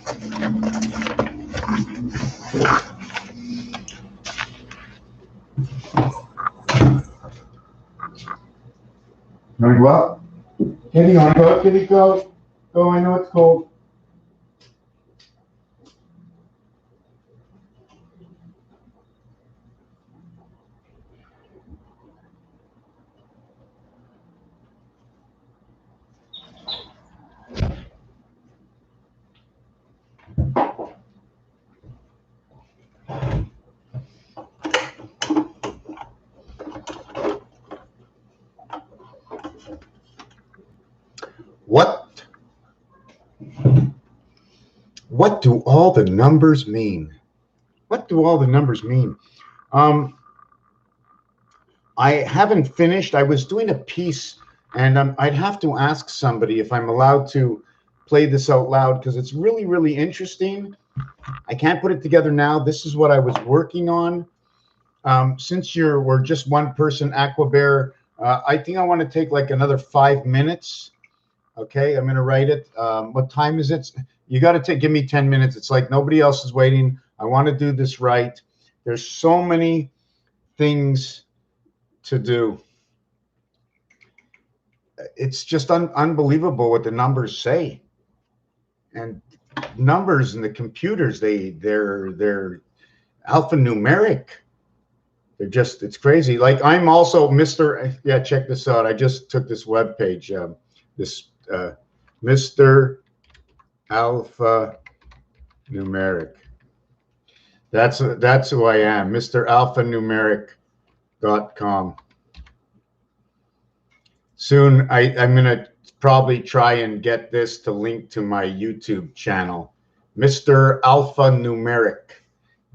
You want to go out? Kitty, you want to go? Kitty, go. Go, I know it's cold. What do all the numbers mean? What do all the numbers mean? I haven't finished. I was doing a piece, and I'd have to ask somebody if I'm allowed to play this out loud because it's really, really interesting. I can't put it together now. This is what I was working on. Since we're just one person, Aquabear, I think I want to take like another 5 minutes. Okay, I'm going to write it. What time is it? You got to give me 10 minutes. It's like nobody else is waiting. I want to do this right. There's so many things to do. It's just unbelievable what the numbers say. And numbers in the computers, they're alphanumeric. They're just, it's crazy. Like I'm also Mr. Yeah, check this out. I just took this web page. This Mr. Alpha Numeric. That's who I am, Mr. Alphanumeric.com. Soon I'm gonna probably try and get this to link to my YouTube channel, Mr. Alphanumeric.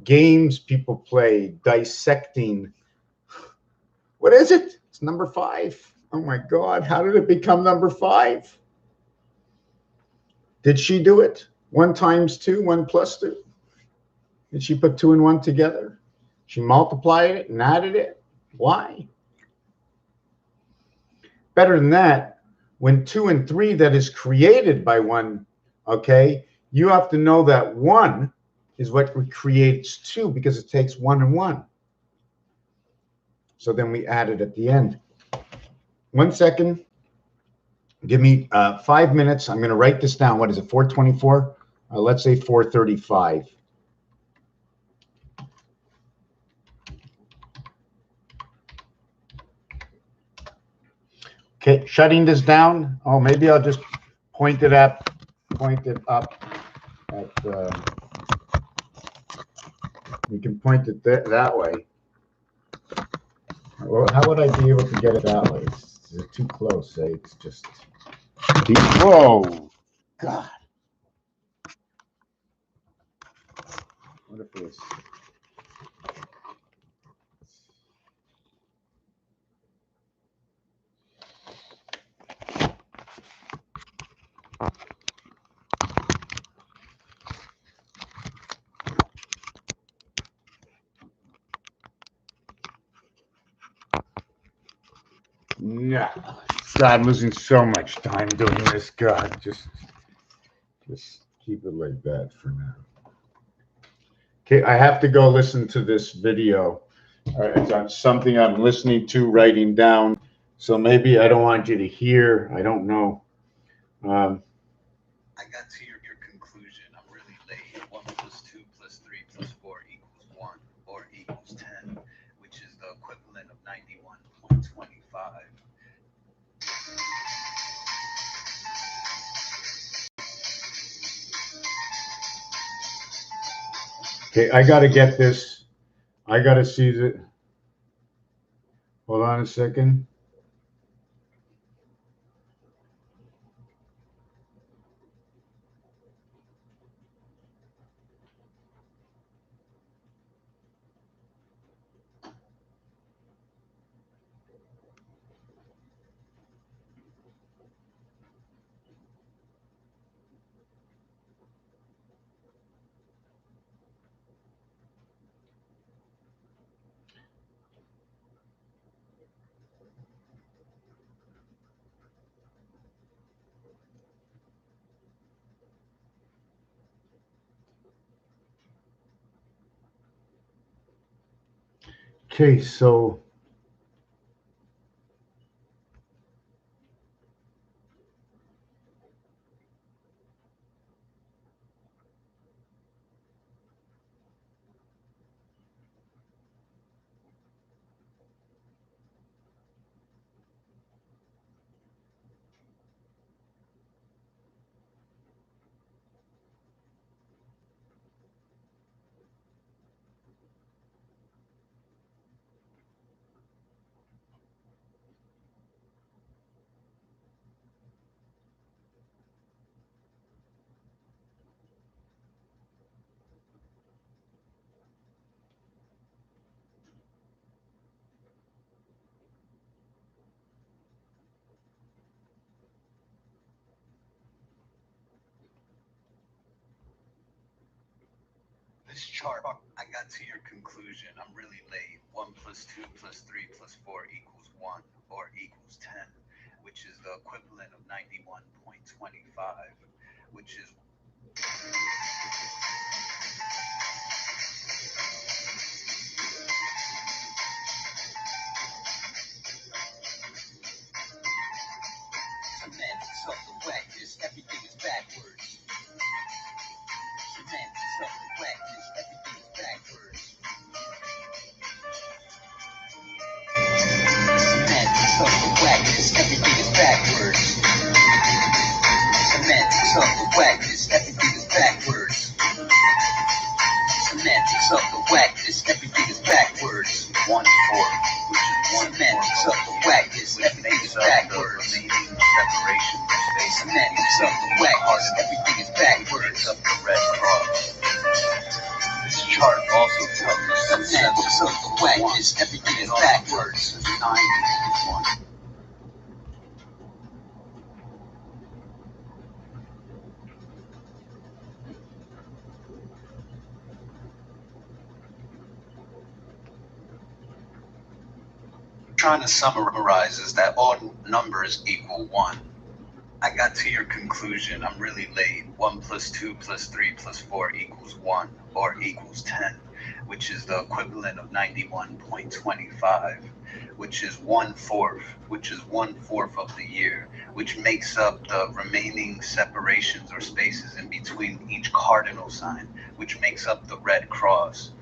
Games people play, dissecting. What is it? It's number 5. Oh my God, how did it become number 5? Did she do it? 1 times 2, 1 plus 2? Did she put 2 and 1 together? She multiplied it and added it? Why? Better than that, when 2 and 3 that is created by 1, okay, you have to know that 1 is what creates 2 because it takes 1 and 1. So then we add it at the end. 1 second. Give me 5 minutes. I'm going to write this down. What is it, 424? Let's say 435. Okay, shutting this down. Oh, maybe I'll just point it up at we can point it that way. Well, how would I be able to get it that way? It's too close, eh? It's just deep. Whoa, God. What if this? No, God, I'm losing so much time doing this. God, just keep it like that for now. Okay, I have to go listen to this video. It's on something I'm listening to, writing down. So maybe I don't want you to hear. I don't know. I got to your conclusion. I'm really late. 1 plus 2 plus 3 plus 4 equals 1 or equals 10, which is the equivalent of 91.25. Okay, I got to get this. I got to see it. Hold on a second. Okay, so This chart, I got to your conclusion. I'm really late. 1 plus 2 plus 3 plus 4 equals 1 or equals 10, which is the equivalent of 91.25, which is semantics of the whackness. Everything is backwards. Semantics of the whackness. Everything is backwards. Semantics of the whackness. Everything is backwards. Semantics of the whackness. Everything is backwards. Semantics of the whackness. Everything is backwards. 1 4, which is 1 semantics of the whackness. Everything is backwards. Remaining separation space. Semantics of the whackness. Everything is backwards. Of the red cross. This chart also tells us that semantics of the whackness. Everything is backwards. 9 equals 1. Trying to summarize is that all numbers equal 1. I got to your conclusion. I'm really late. 1 plus 2 plus 3 plus 4 equals 1 or equals 10, which is the equivalent of 91.25, which is 1/4, which is 1/4 of the year, which makes up the remaining separations or spaces in between each cardinal sign, which makes up the red cross.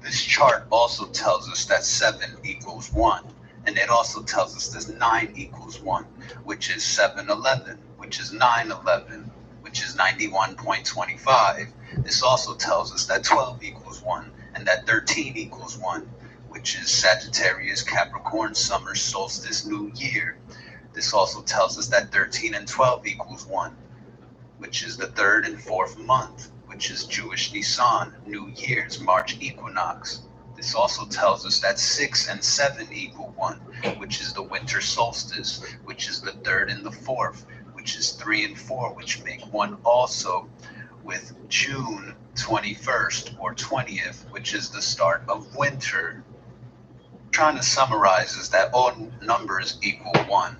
This chart also tells us that 7 equals 1, and it also tells us that 9 equals 1, which is 7/11, which is 9/11, which is 91.25. This also tells us that 12 equals 1, and that 13 equals 1, which is Sagittarius, Capricorn, summer solstice, new year. This also tells us that 13 and 12 equals 1, which is the 3rd and 4th month, which is Jewish Nisan, New Year's, March equinox. This also tells us that 6 and 7 equal 1, which is the winter solstice, which is the 3rd and the 4th, which is 3 and 4, which make 1 also, with June 21st or 20th, which is the start of winter. Trying to summarize is that all numbers equal 1.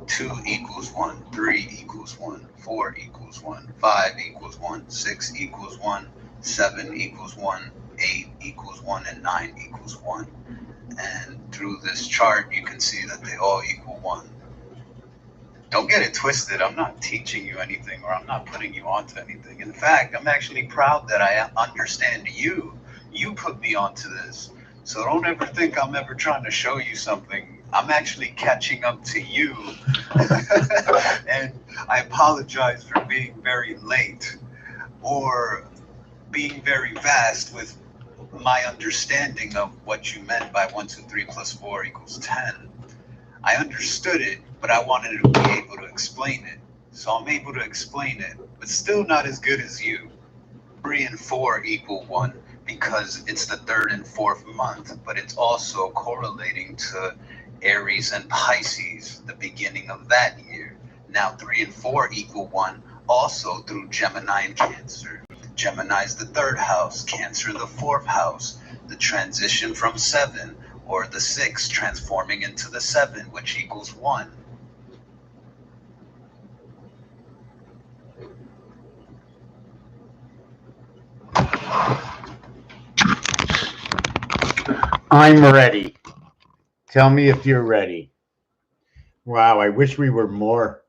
2 equals 1, 3 equals 1, 4 equals 1, 5 equals 1, 6 equals 1, 7 equals 1, 8 equals 1, and 9 equals 1. And through this chart, you can see that they all equal 1. Don't get it twisted. I'm not teaching you anything, or I'm not putting you onto anything. In fact, I'm actually proud that I understand you. You put me onto this. So don't ever think I'm ever trying to show you something. I'm actually catching up to you. And I apologize for being very late or being very vast with my understanding of what you meant by 1, 2, 3 plus 4 equals 10. I understood it, but I wanted to be able to explain it. So I'm able to explain it, but still not as good as you. 3 and 4 equal 1 because it's the 3rd and 4th month, but it's also correlating to Aries and Pisces, the beginning of that year. Now 3 and 4 equal 1 also through Gemini and Cancer. Gemini is the 3rd house, Cancer the 4th house. The transition from 7 or the 6 transforming into the 7, which equals 1. I'm ready. Tell me if you're ready. Wow, I wish we were more.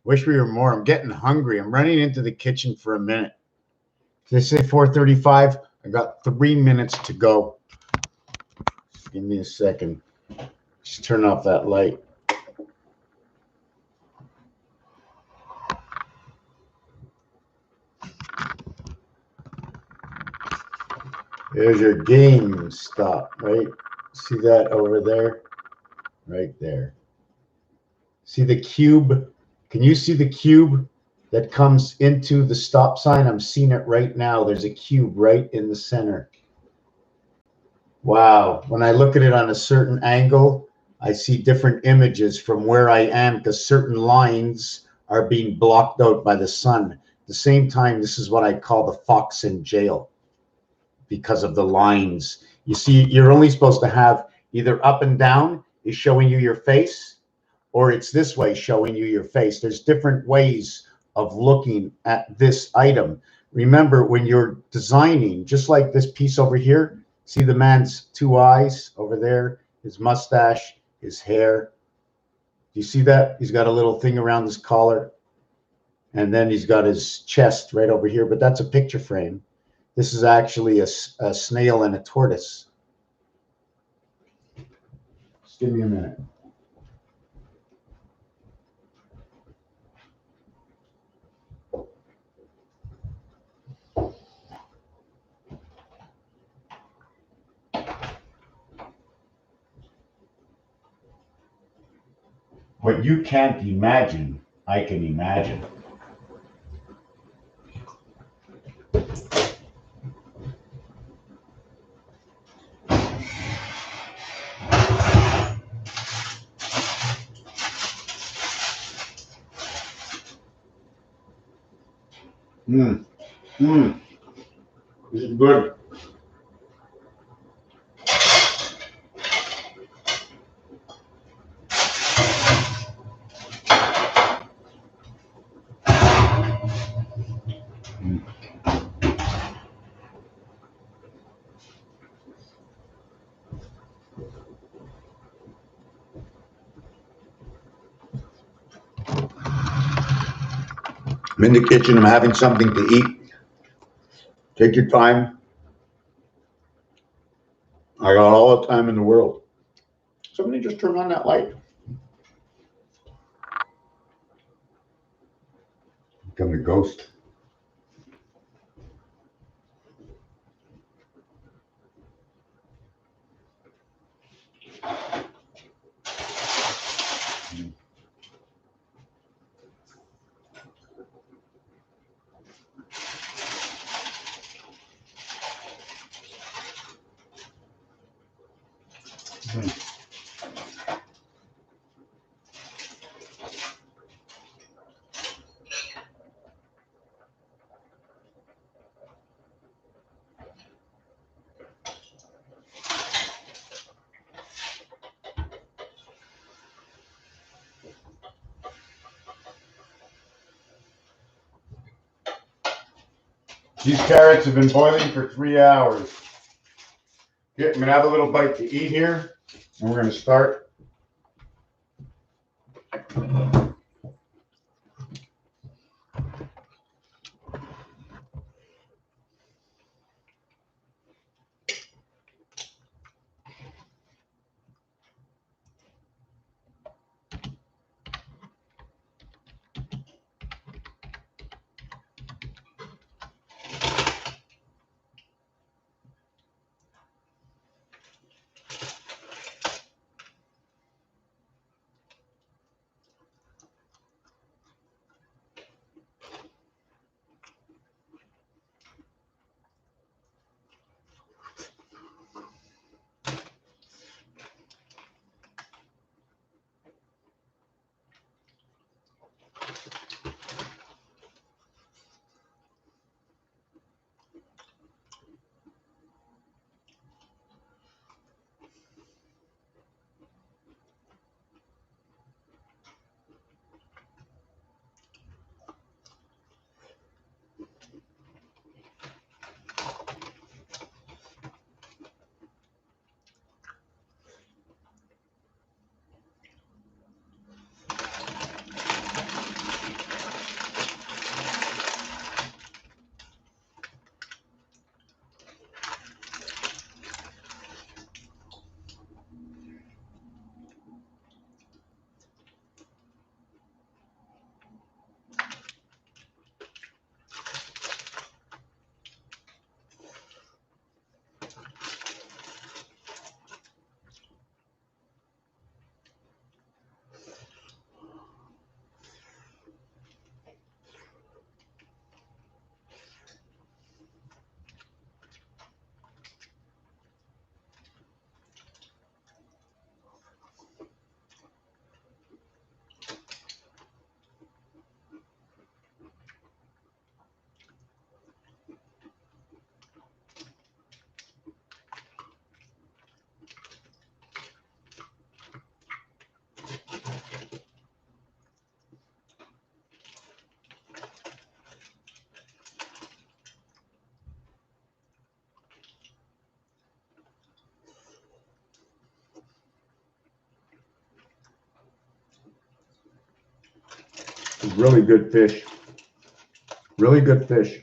Wish we were more. I'm getting hungry. I'm running into the kitchen for a minute. Did they say 4:35? I got 3 minutes to go. Just give me a second. Just turn off that light. There's your game stop, right? See that over there? Right there. See the cube? Can you see the cube that comes into the stop sign? I'm seeing it right now. There's a cube right in the center. Wow. When I look at it on a certain angle, I see different images from where I am because certain lines are being blocked out by the sun. At the same time, this is what I call the fox in jail because of the lines. You see, you're only supposed to have either up and down is showing you your face, or it's this way showing you your face. There's different ways of looking at this item. Remember, when you're designing, just like this piece over here, see the man's 2 eyes over there, his mustache, his hair. Do you see that? He's got a little thing around his collar, and then he's got his chest right over here, but that's a picture frame. This is actually a snail and a tortoise. Just give me a minute. What you can't imagine, I can imagine. This is good. I'm in the kitchen. I'm having something to eat. Take your time. I got all the time in the world. Somebody just turn on that light. Become a ghost. These carrots have been boiling for 3 hours. Okay, I'm gonna have a little bite to eat here, and we're gonna start. Really good fish. Really good fish.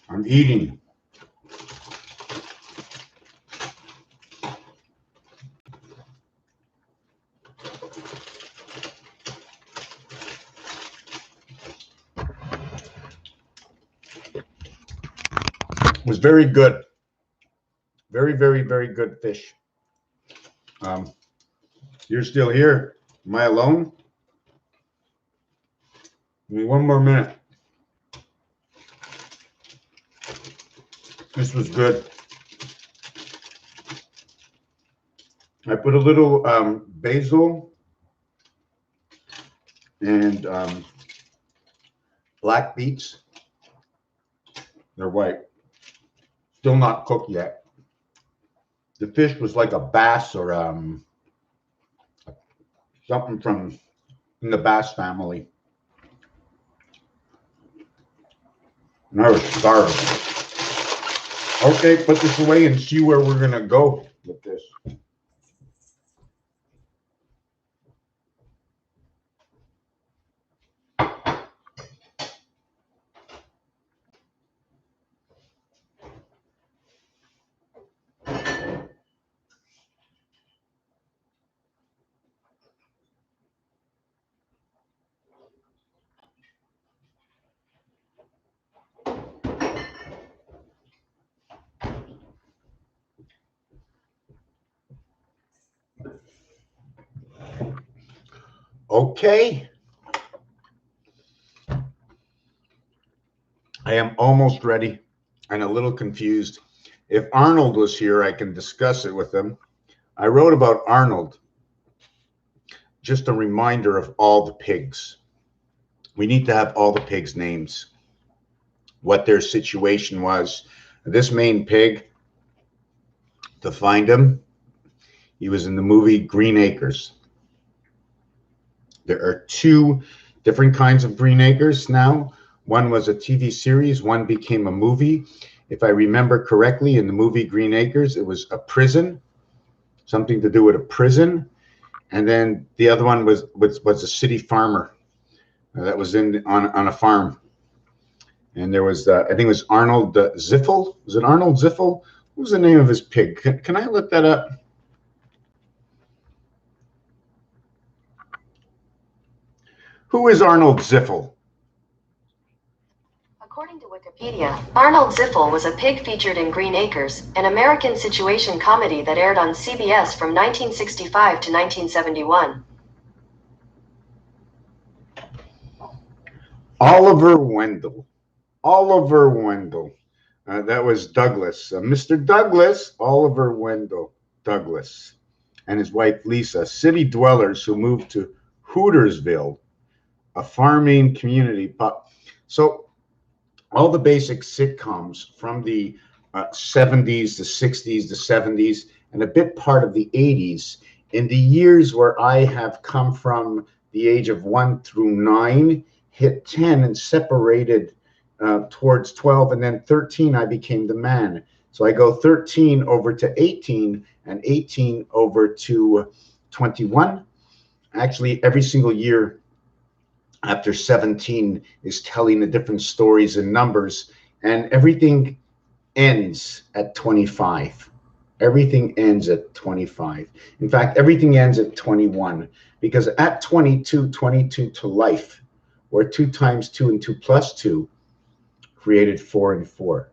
I'm eating. It was very good. Very, very, very good fish. You're still here. Am I alone? Give me one more minute. This was good. I put a little basil and black beets. They're white. Still not cooked yet. The fish was like a bass or something from in the bass family. And I was starving. Okay, put this away and see where we're gonna go with this. Okay. I am almost ready and a little confused. If Arnold was here, I can discuss it with him. I wrote about Arnold. Just a reminder of all the pigs. We need to have all the pigs' names, what their situation was. This main pig, to find him, he was in the movie Green Acres. There are two different kinds of Green Acres now. One was a TV series, one became a movie. If I remember correctly, in the movie Green Acres, it was a prison, something to do with a prison. And then the other one was a city farmer that was on a farm. And there was, I think it was Arnold Ziffel. Was it Arnold Ziffel? What was the name of his pig? Can I look that up? Who is Arnold Ziffel? According to Wikipedia, Arnold Ziffel was a pig featured in Green Acres, an American situation comedy that aired on CBS from 1965 to 1971. Oliver Wendell. Oliver Wendell. That was Douglas. Mr. Douglas, Oliver Wendell Douglas, and his wife Lisa, city dwellers who moved to Hootersville, a farming community. So all the basic sitcoms from the 70s, the 60s, the 70s, and a bit part of the 80s, in the years where I have come from the age of 1 through 9, hit 10 and separated towards 12, and then 13 I became the man. So I go 13 over to 18 and 18 over to 21. Actually, every single year after 17 is telling the different stories and numbers, and everything ends at 25. Everything ends at 25. In fact, everything ends at 21, because at 22 to life, where 2 times 2 and 2 plus 2 created 4 and 4.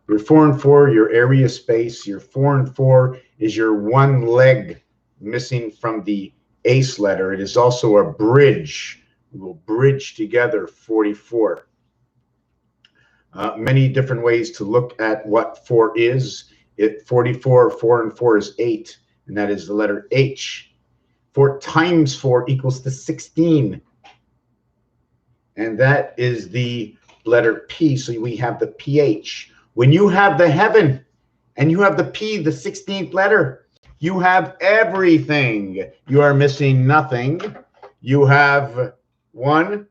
Your 4 and 4, your area space, your 4 and 4 is your one leg missing from the ace letter. It is also a bridge. We will bridge together 44. Many different ways to look at what 4 is. 44, 4 and 4 is 8, and that is the letter H. 4 times 4 equals to 16, and that is the letter P. So we have the PH. When you have the heaven and you have the P, the 16th letter, you have everything. You are missing nothing. You have 1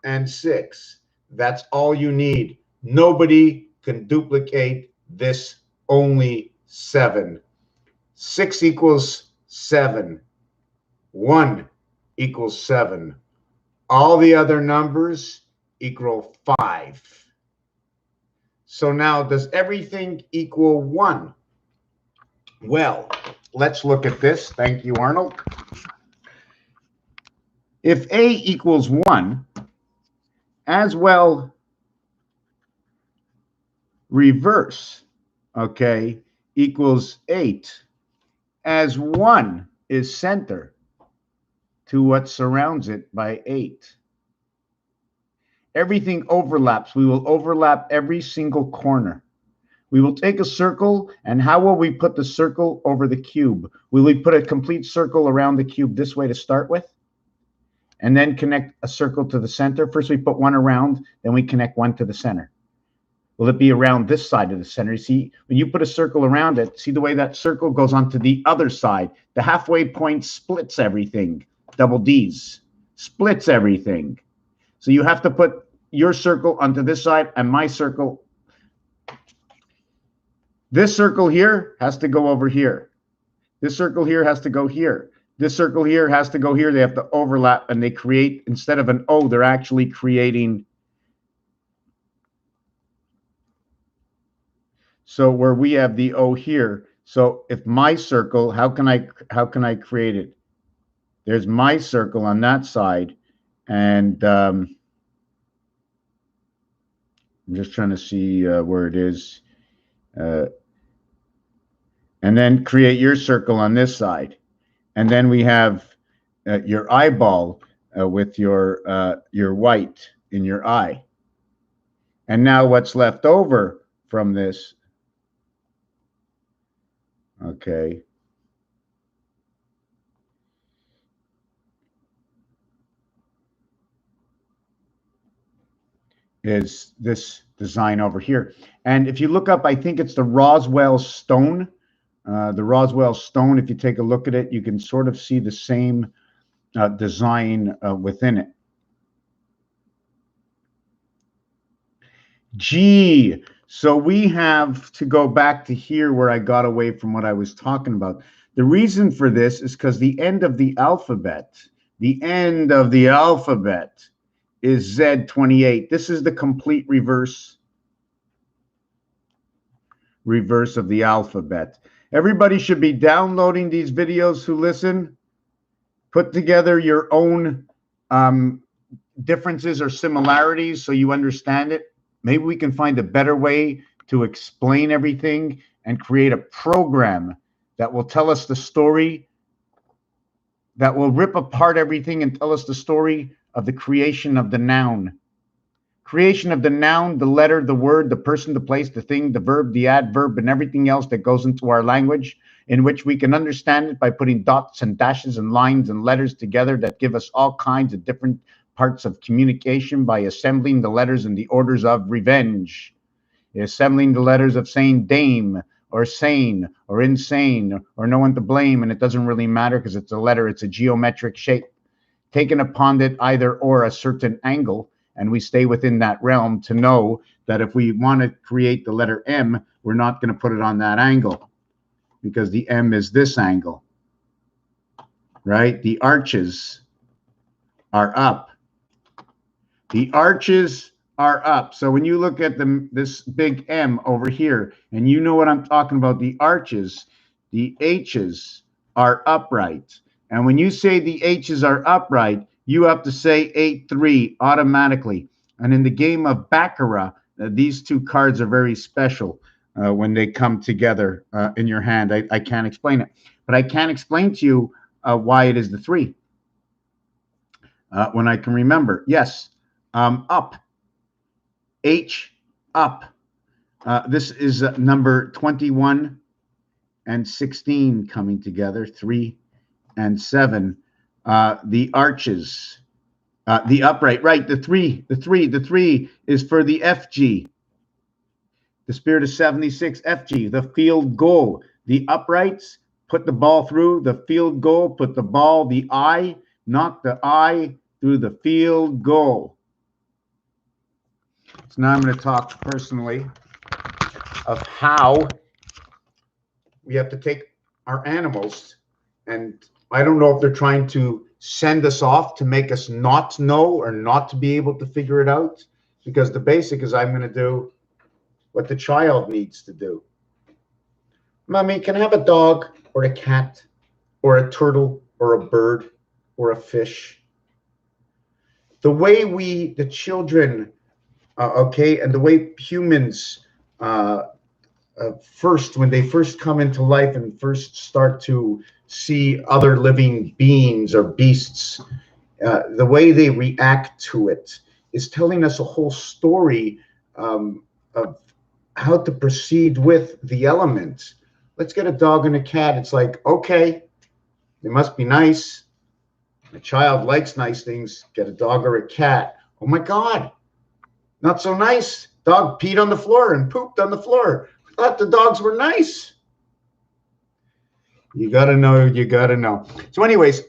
and 6. That's all you need. Nobody can duplicate this, only 7. 6 equals 7. 1 equals 7. All the other numbers equal 5. So now, does everything equal 1? Well, let's look at this. Thank you, Arnold. If A equals 1, as well reverse, okay, equals 8, as 1 is center to what surrounds it by 8. Everything overlaps. We will overlap every single corner. We will take a circle, and how will we put the circle over the cube? Will we put a complete circle around the cube this way to start with? And then connect a circle to the center? First we put 1 around, then we connect 1 to the center. Will it be around this side of the center? You see, when you put a circle around it, see the way that circle goes onto the other side? The halfway point splits everything. Double D's. Splits everything. So you have to put your circle onto this side and my circle. This circle here has to go over here. This circle here has to go here. This circle here has to go here. They have to overlap, and they create, instead of an O, they're actually creating. So where we have the O here, so if my circle, how can I create it? There's my circle on that side, and I'm just trying to see where it is. And then create your circle on this side. And then we have your eyeball with your white in your eye. And now what's left over from this, okay, is this design over here. And if you look up, I think it's the Roswell stone. The Roswell stone, if you take a look at it, you can sort of see the same design within it. G. So we have to go back to here where I got away from what I was talking about. The reason for this is because the end of the alphabet is Z28. This is the complete reverse of the alphabet. Everybody should be downloading these videos who listen. Put together your own differences or similarities so you understand it. Maybe we can find a better way to explain everything and create a program that will tell us the story, that will rip apart everything and tell us the story of the creation of the noun. Creation of the noun, the letter, the word, the person, the place, the thing, the verb, the adverb, and everything else that goes into our language, in which we can understand it by putting dots and dashes and lines and letters together that give us all kinds of different parts of communication by assembling the letters in the orders of revenge, assembling the letters of saying dame or sane or insane or no one to blame, and it doesn't really matter because it's a letter, it's a geometric shape, taken upon it either or a certain angle, and we stay within that realm to know that if we want to create the letter M, we're not going to put it on that angle because the M is this angle, right? The arches are up. The arches are up. So when you look at this big M over here, and you know what I'm talking about, the arches, the H's are upright. And when you say the H's are upright, you have to say 8-3 automatically. And in the game of Baccarat, these two cards are very special when they come together in your hand. I can't explain it. But I can explain to you why it is the 3. When I can remember. Yes. Up. H, up. This is number 21 and 16 coming together. 3 and 7. The arches. The upright. Right. The 3 is for the FG. The spirit of 76, FG. The field goal. The uprights, put the ball through. The field goal, put the ball, the I, knock the I through the field goal. So now I'm going to talk personally of how we have to take our animals, and I don't know if they're trying to send us off to make us not know or not to be able to figure it out, because the basic is I'm going to do what the child needs to do. Mommy, can I have a dog or a cat or a turtle or a bird or a fish? The way we, the children, okay, and the way humans first, when they first come into life and first start to see other living beings or beasts, the way they react to it is telling us a whole story of how to proceed with the elements. Let's get a dog and a cat. It's like, okay, they must be nice. A child likes nice things. Get a dog or a cat. Oh my God, not so nice. Dog peed on the floor and pooped on the floor. I thought the dogs were nice. You got to know, you got to know. So anyways,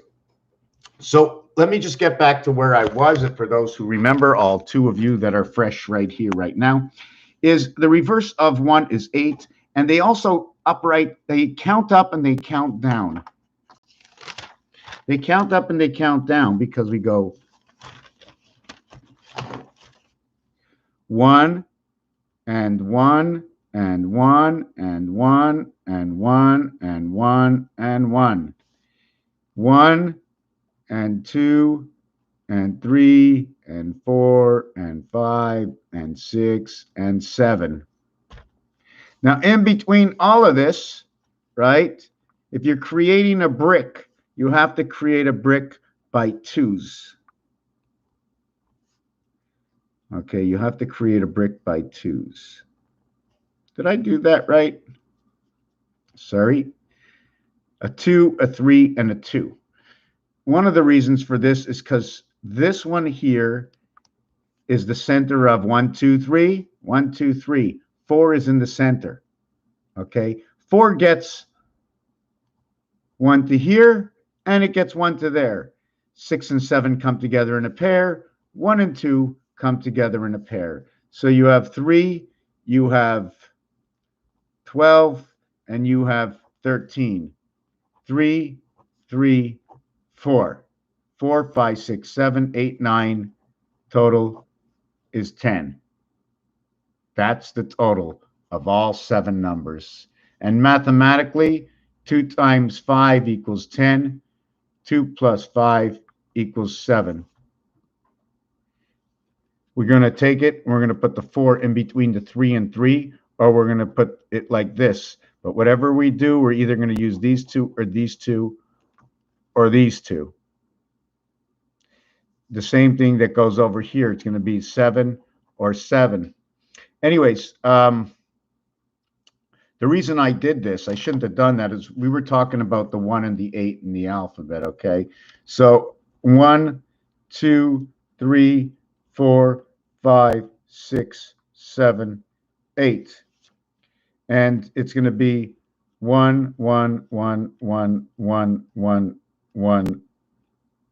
so let me just get back to where I was. And for those who remember, all 2 of you that are fresh right here, right now, is the reverse of 1 is 8. And they also upright, they count up and they count down. They count up and they count down because we go 1 and 1 and 1 and 1 and 1 and 1 and 1. 1 and 2 and 3 and 4 and 5 and 6 and 7. Now, in between all of this, right, if you're creating a brick, you have to create a brick by 2s. Okay, you have to create a brick by 2s. Did I do that right? Sorry. A 2, a 3, and a 2. One of the reasons for this is because this one here is the center of 1, 2, 3. 1, 2, 3. 4 is in the center. Okay, 4 gets 1 to here, and it gets 1 to there. 6 and 7 come together in a pair. 1 and 2 come together in a pair. So you have 3, you have 12, and you have 13. 3, 3, 4. 4, 5, 6, 7, 8, 9. Total is 10. That's the total of all 7 numbers. And mathematically, 2 times 5 equals 10. 2 plus 5 equals 7. We're going to take it, and we're going to put the 4 in between the 3 and 3, or we're going to put it like this. But whatever we do, we're either going to use these 2 or these 2 or these 2. The same thing that goes over here. It's going to be 7 or 7. Anyways, the reason I did this, I shouldn't have done that, is we were talking about the 1 and the 8 in the alphabet, okay? So 1, 2, 3, 4, 5, 6, 7, 8. And it's going to be 1, 1, 1, 1, 1, 1, 1,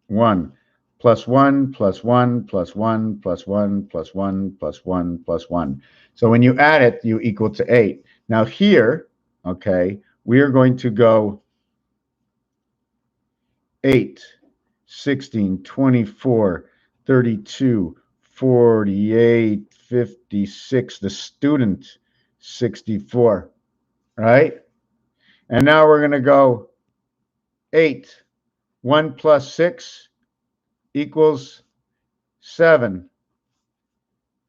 1. Plus 1, plus 1, plus 1, plus 1, plus 1, plus 1, plus 1. So when you add it, you equal to 8. Now here, okay, we are going to go 8, 16, 24, 32, 48, 56. The student, 64, right? And now we're going to go 8. 1 plus 6 equals 7.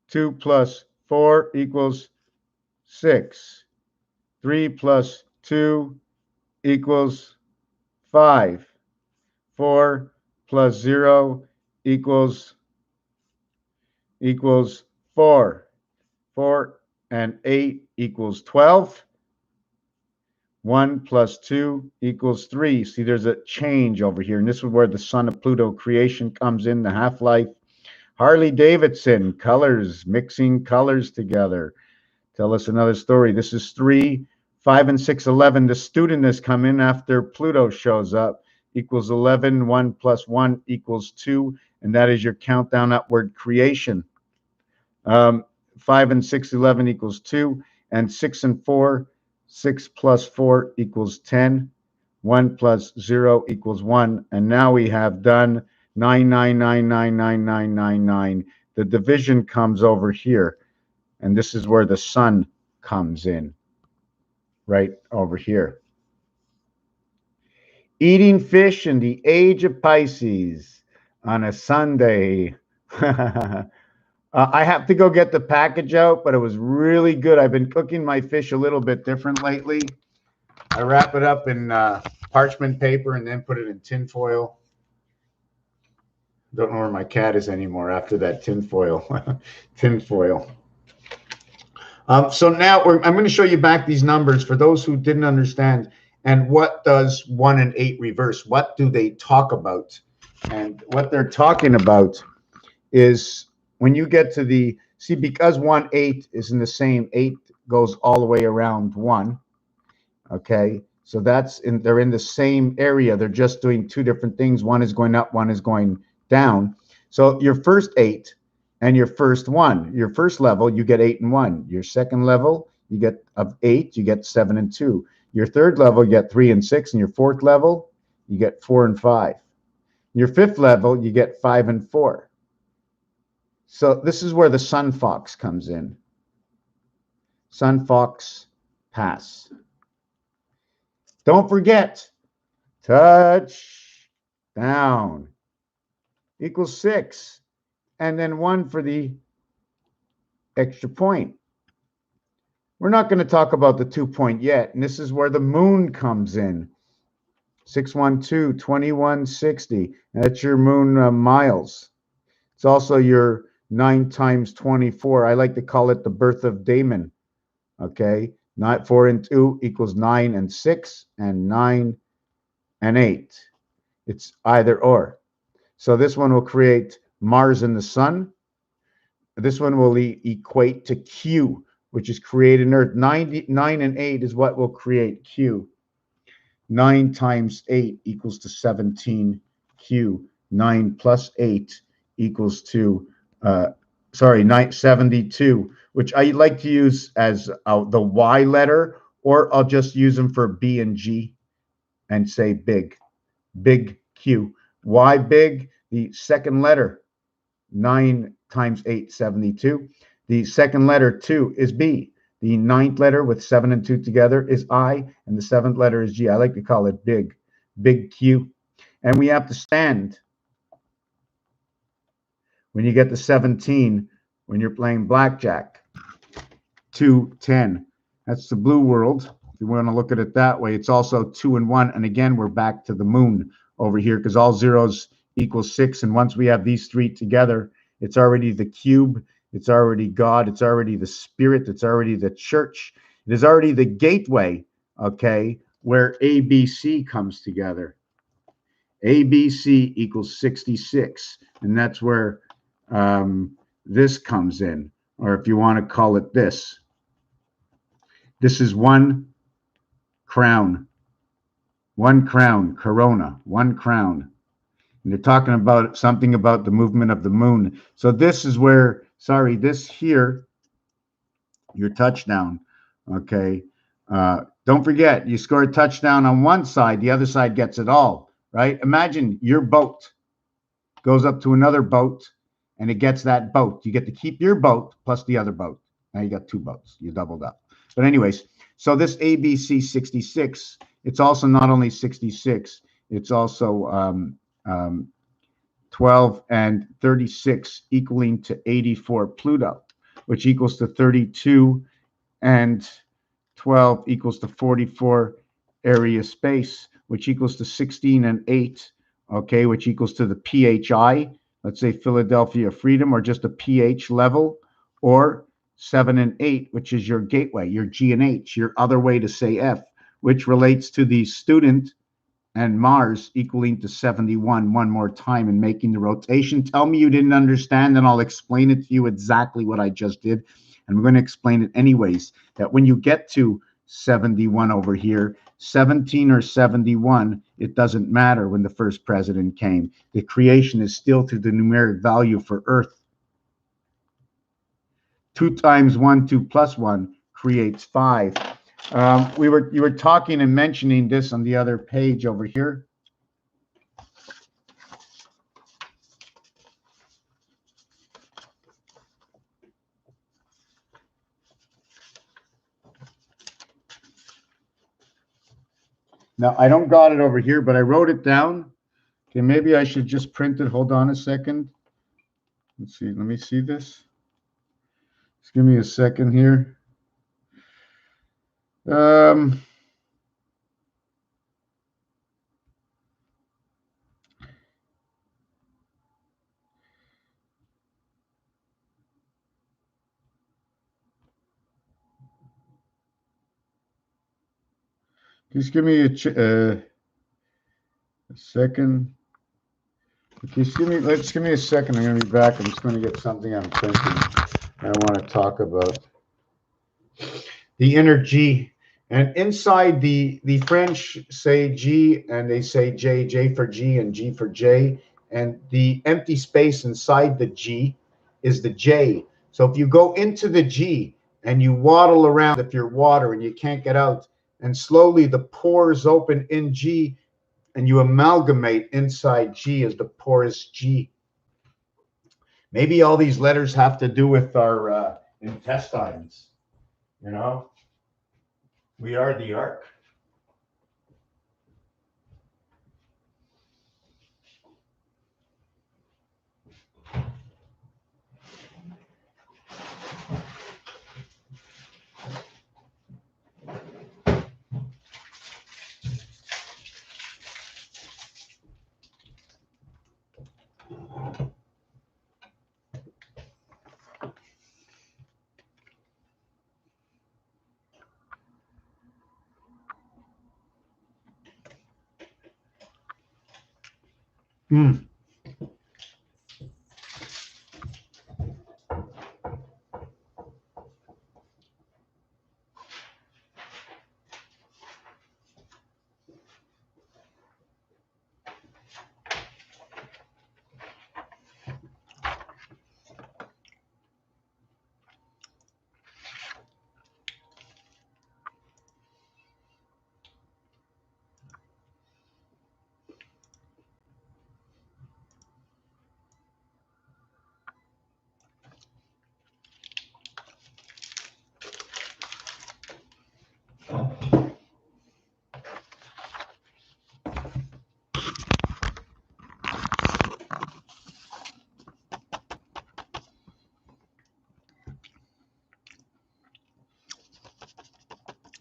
2 plus 4 equals 6. 3 plus 2 equals 5. 4 plus 0 equals 4. 4 and 8 equals 12. 1 plus 2 equals 3. See, there's a change over here. And this is where the Son of Pluto creation comes in, the half-life. Harley Davidson, colors, mixing colors together. Tell us another story. This is 3, 5, and 6, 11. The student has come in after Pluto shows up. Equals 11. 1 plus 1 equals 2. And that is your countdown upward creation. 5 and 6, 11 equals 2. And 6 and 4, 6 plus 4 equals 10. 1 plus 0 equals 1. And now we have done 9, 9, 9, 9, 9, 9, 9, 9. The division comes over here. And this is where the sun comes in. Right over here. Eating fish in the age of Pisces on a Sunday. I have to go get the package out, but it was really good. I've been cooking my fish a little bit different lately. I wrap it up in parchment paper and then put it in tin foil. Don't know where my cat is anymore after that tin foil. Tin foil. So now I'm going to show you back these numbers for those who didn't understand. And what does 1 and 8 reverse? What do they talk about? And what they're talking about is when you get to the, see, because 1, 8 is in the same, 8 goes all the way around 1. Okay, so they're in the same area. They're just doing two different things. One is going up, one is going down. So your first 8 and your first 1, your first level, you get 8 and 1. Your second level, you get of 8, you get 7 and 2. Your third level, you get 3 and 6. And your fourth level, you get 4 and 5. Your fifth level, you get 5 and 4. So this is where the Sun Fox comes in. Sun Fox pass. Don't forget, touch down equals 6. And then 1 for the extra point. We're not going to talk about the 2 point yet. And this is where the moon comes in. 612, 2160. That's your moon miles. It's also your 9 times 24. I like to call it the birth of Damon. Okay. 4 and 2 equals 9 and 6 and 9 and 8. It's either or. So this one will create Mars and the sun. This one will equate to Q, which is create an Earth. 9 and 8 is what will create Q. 9 times 8 equals to 17Q. 9 plus 8 equals to, 72, which I like to use as the Y letter, or I'll just use them for B and G and say big. Big Q. Why big? The second letter, 9 times 8, 72. The second letter, 2, is B. The 9th letter with 7 and 2 together is I, and the 7th letter is G. I like to call it big. Big Q. And we have to stand. When you get to 17, when you're playing blackjack, 2, 10. That's the blue world. If you want to look at it that way, it's also 2 and 1. And again, we're back to the moon over here because all zeros equal 6. And once we have these three together, it's already the cube It's already God. It's already the Spirit. It's already the church. It is already the gateway, okay, where ABC comes together. ABC equals 66. And that's where this comes in. Or if you want to call it this. This is one crown. One crown, corona, one crown. And they're talking about something about the movement of the moon. So this is where, sorry, this here, your touchdown, okay? Don't forget, you score a touchdown on one side, the other side gets it all, right? Imagine your boat goes up to another boat, and it gets that boat. You get to keep your boat plus the other boat. Now you got two boats. You doubled up. But anyways, so this ABC 66, it's also not only 66, it's also 12 and 36 equaling to 84 Pluto, which equals to 32 and 12 equals to 44 area space, which equals to 16 and 8, okay, which equals to the PHI, let's say Philadelphia Freedom, or just a pH level, or 7 and 8, which is your gateway, your G and H, your other way to say F, which relates to the student and Mars equaling to 71 one more time and making the rotation. Tell me you didn't understand, and I'll explain it to you exactly what I just did. And we're going to explain it anyways, that when you get to 71 over here, 17 or 71, it doesn't matter when the first president came. The creation is still to the numeric value for Earth. 2 times 1, 2 plus 1 creates 5. You were talking and mentioning this on the other page over here. Now, I don't got it over here, but I wrote it down. Okay, maybe I should just print it. Hold on a second. Let's see. Let me see this. Just give me a second here. Just give me a second. Just give me a second. I'm going to be back. I'm just going to get something I'm printing. I want to talk about the inner G. And inside the French say G and they say J, J for G and G for J. And the empty space inside the G is the J. So if you go into the G and you waddle around, if you're water and you can't get out, and slowly the pores open in G and you amalgamate inside G as the porous G. Maybe all these letters have to do with our intestines, you know? We are the ark.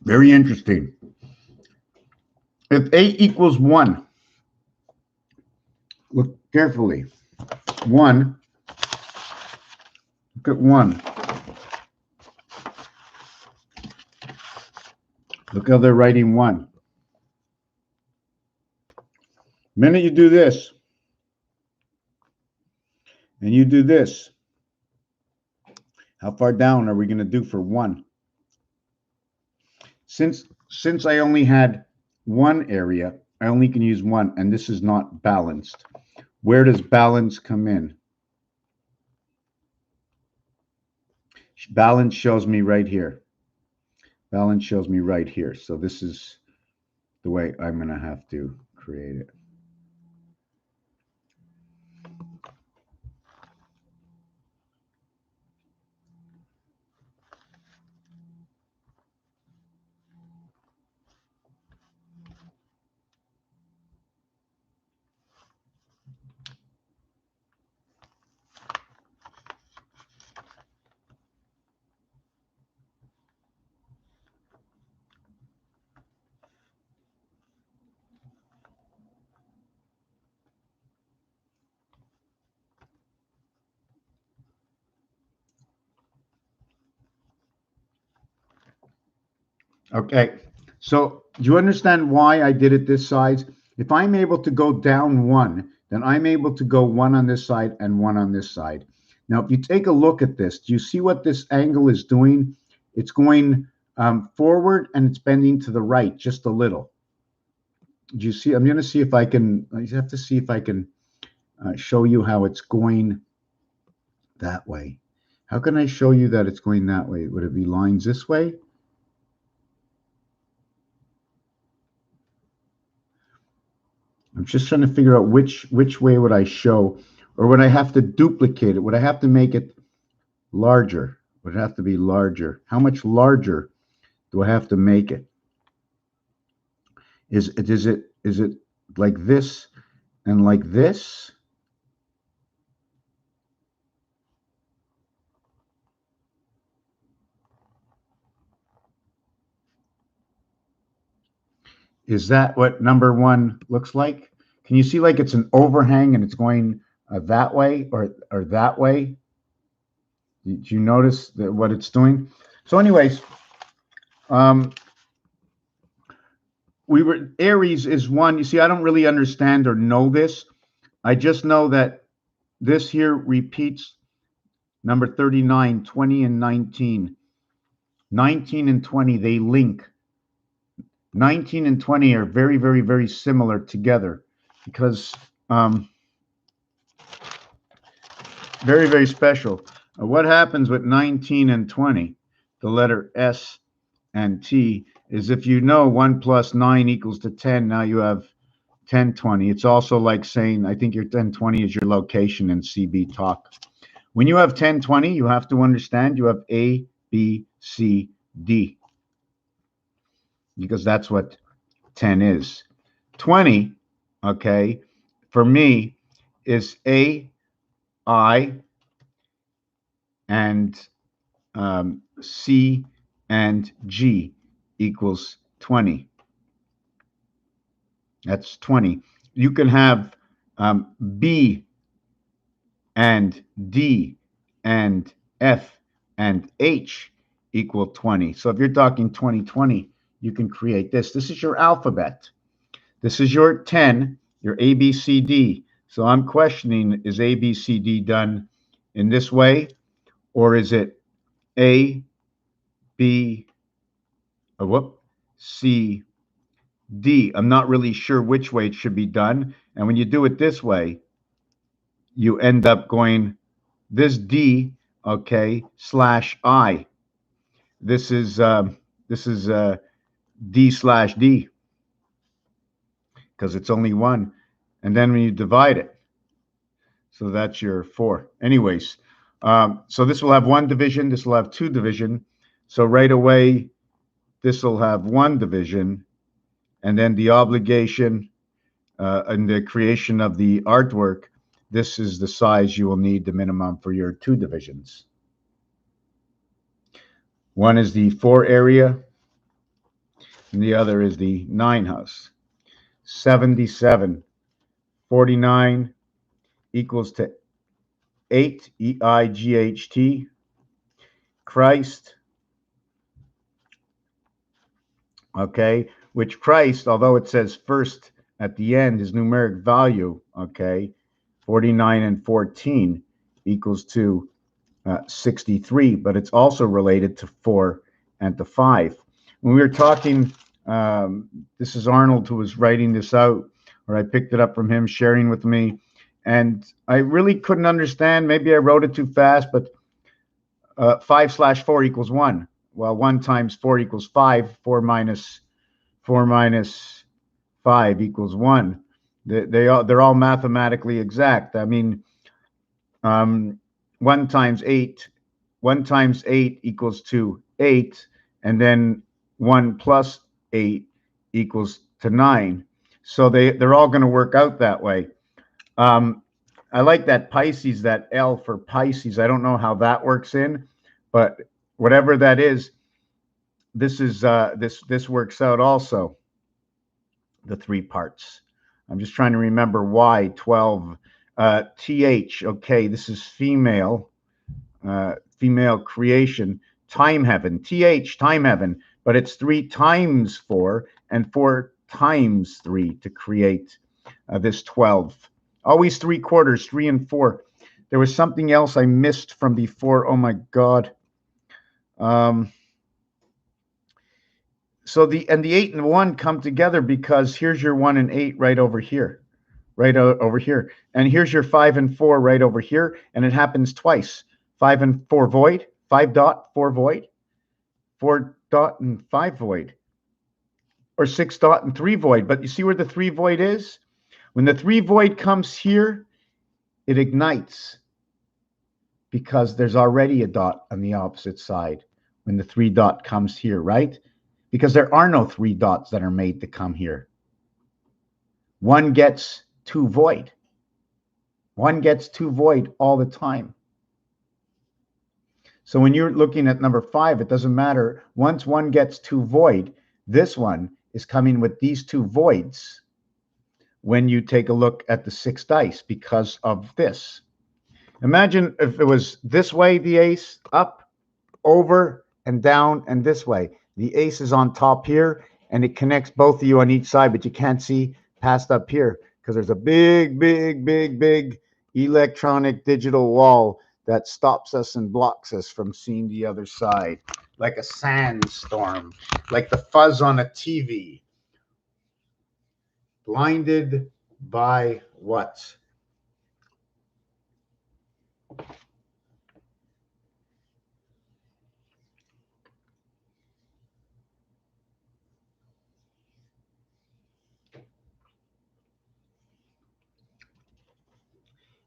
Very interesting. If 8 equals 1, look carefully. 1 Look at 1. Look how they're writing 1. The minute you do this, and you do this, how far down are we going to do for 1? Since I only had 1 area, I only can use 1, and this is not balanced. Where does balance come in? Balance shows me right here. Balance shows me right here. So this is the way I'm going to have to create it. Okay, so do you understand why I did it this size? If I'm able to go down 1, then I'm able to go 1 on this side and 1 on this side. Now, if you take a look at this, do you see what this angle is doing? It's going forward and it's bending to the right just a little. Do you see? I'm going to see if I can, I have to see if I can show you how it's going that way. How can I show you that it's going that way? Would it be lines this way? I'm just trying to figure out which way would I show, or would I have to duplicate it? Would I have to make it larger? Would it have to be larger? How much larger do I have to make it? Is it like this and like this? Is that what number 1 looks like? Can you see like it's an overhang and it's going that way or that way? Did you notice that what it's doing? So anyways, Aries is 1. You see, I don't really understand or know this. I just know that this here repeats number 39, 20, and 19. 19 and 20, they link. 19 and 20 are very, very, very similar together because very, very special. What happens with 19 and 20, the letter S and T, is if you know 1 plus 9 equals to 10, now you have 1020. It's also like saying, I think your 1020 is your location in CB talk. When you have 1020, you have to understand you have A, B, C, D, because that's what 10 is. 20, okay, for me is A, I, and C and G equals 20. That's 20. You can have B and D and F and H equal 20. So if you're talking 2020, you can create this. This is your alphabet. This is your 10, your A, B, C, D. So I'm questioning, is A, B, C, D done in this way? Or is it A, B, C, D? I'm not really sure which way it should be done. And when you do it this way, you end up going this D, okay, slash I. This is D slash D because it's only 1. And then when you divide it, so that's your 4. Anyways, so this will have 1 division. This will have 2 division. So right away, this will have 1 division. And then the obligation and the creation of the artwork, this is the size you will need, the minimum for your 2 divisions. One is the 4 area, and the other is the 9 house. 77, 49 equals to 8, EIGHT, Christ, okay, which Christ, although it says first at the end, his numeric value, okay, 49 and 14 equals to 63, but it's also related to 4 and to 5. When we were talking, this is Arnold who was writing this out, or I picked it up from him, sharing with me, and I really couldn't understand. Maybe I wrote it too fast, but 5/4 equals 1. Well, 1 times 4 equals 5. 4 minus 5 equals 1. They're all mathematically exact. I mean, 1 times 8 equals to 8, and then 1 plus 8 equals to 9. So they're all going to work out that way. I like that Pisces, that L for Pisces. I don't know how that works in, but whatever that is, this is this works out also. The 3 parts. I'm just trying to remember why 12. TH. Okay, this is female. Female creation. Time heaven. TH. Time heaven. But it's 3 times 4 and 4 times 3 to create this 12. Always 3 quarters, 3 and 4. There was something else I missed from before. Oh my God. So the 8 and 1 come together because here's your 1 and 8 right over here. Right over here. And here's your 5 and 4 right over here. And it happens twice. 5 and 4 void. 5 dot 4 void. 4 dot and 5 void. Or 6 dot and 3 void. But you see where the 3 void is? When the 3 void comes here, it ignites. Because there's already a dot on the opposite side. When the 3 dot comes here, right? Because there are no 3 dots that are made to come here. 1 gets 2 void. 1 gets 2 void all the time. So when you're looking at number 5, it doesn't matter. Once 1 gets 2 void, this one is coming with these 2 voids when you take a look at the 6 dice because of this. Imagine if it was this way, the ace, up, over, and down, and this way. The ace is on top here, and it connects both of you on each side, but you can't see past up here because there's a big, big, big, big electronic digital wall that stops us and blocks us from seeing the other side, like a sandstorm, like the fuzz on a TV. Blinded by what?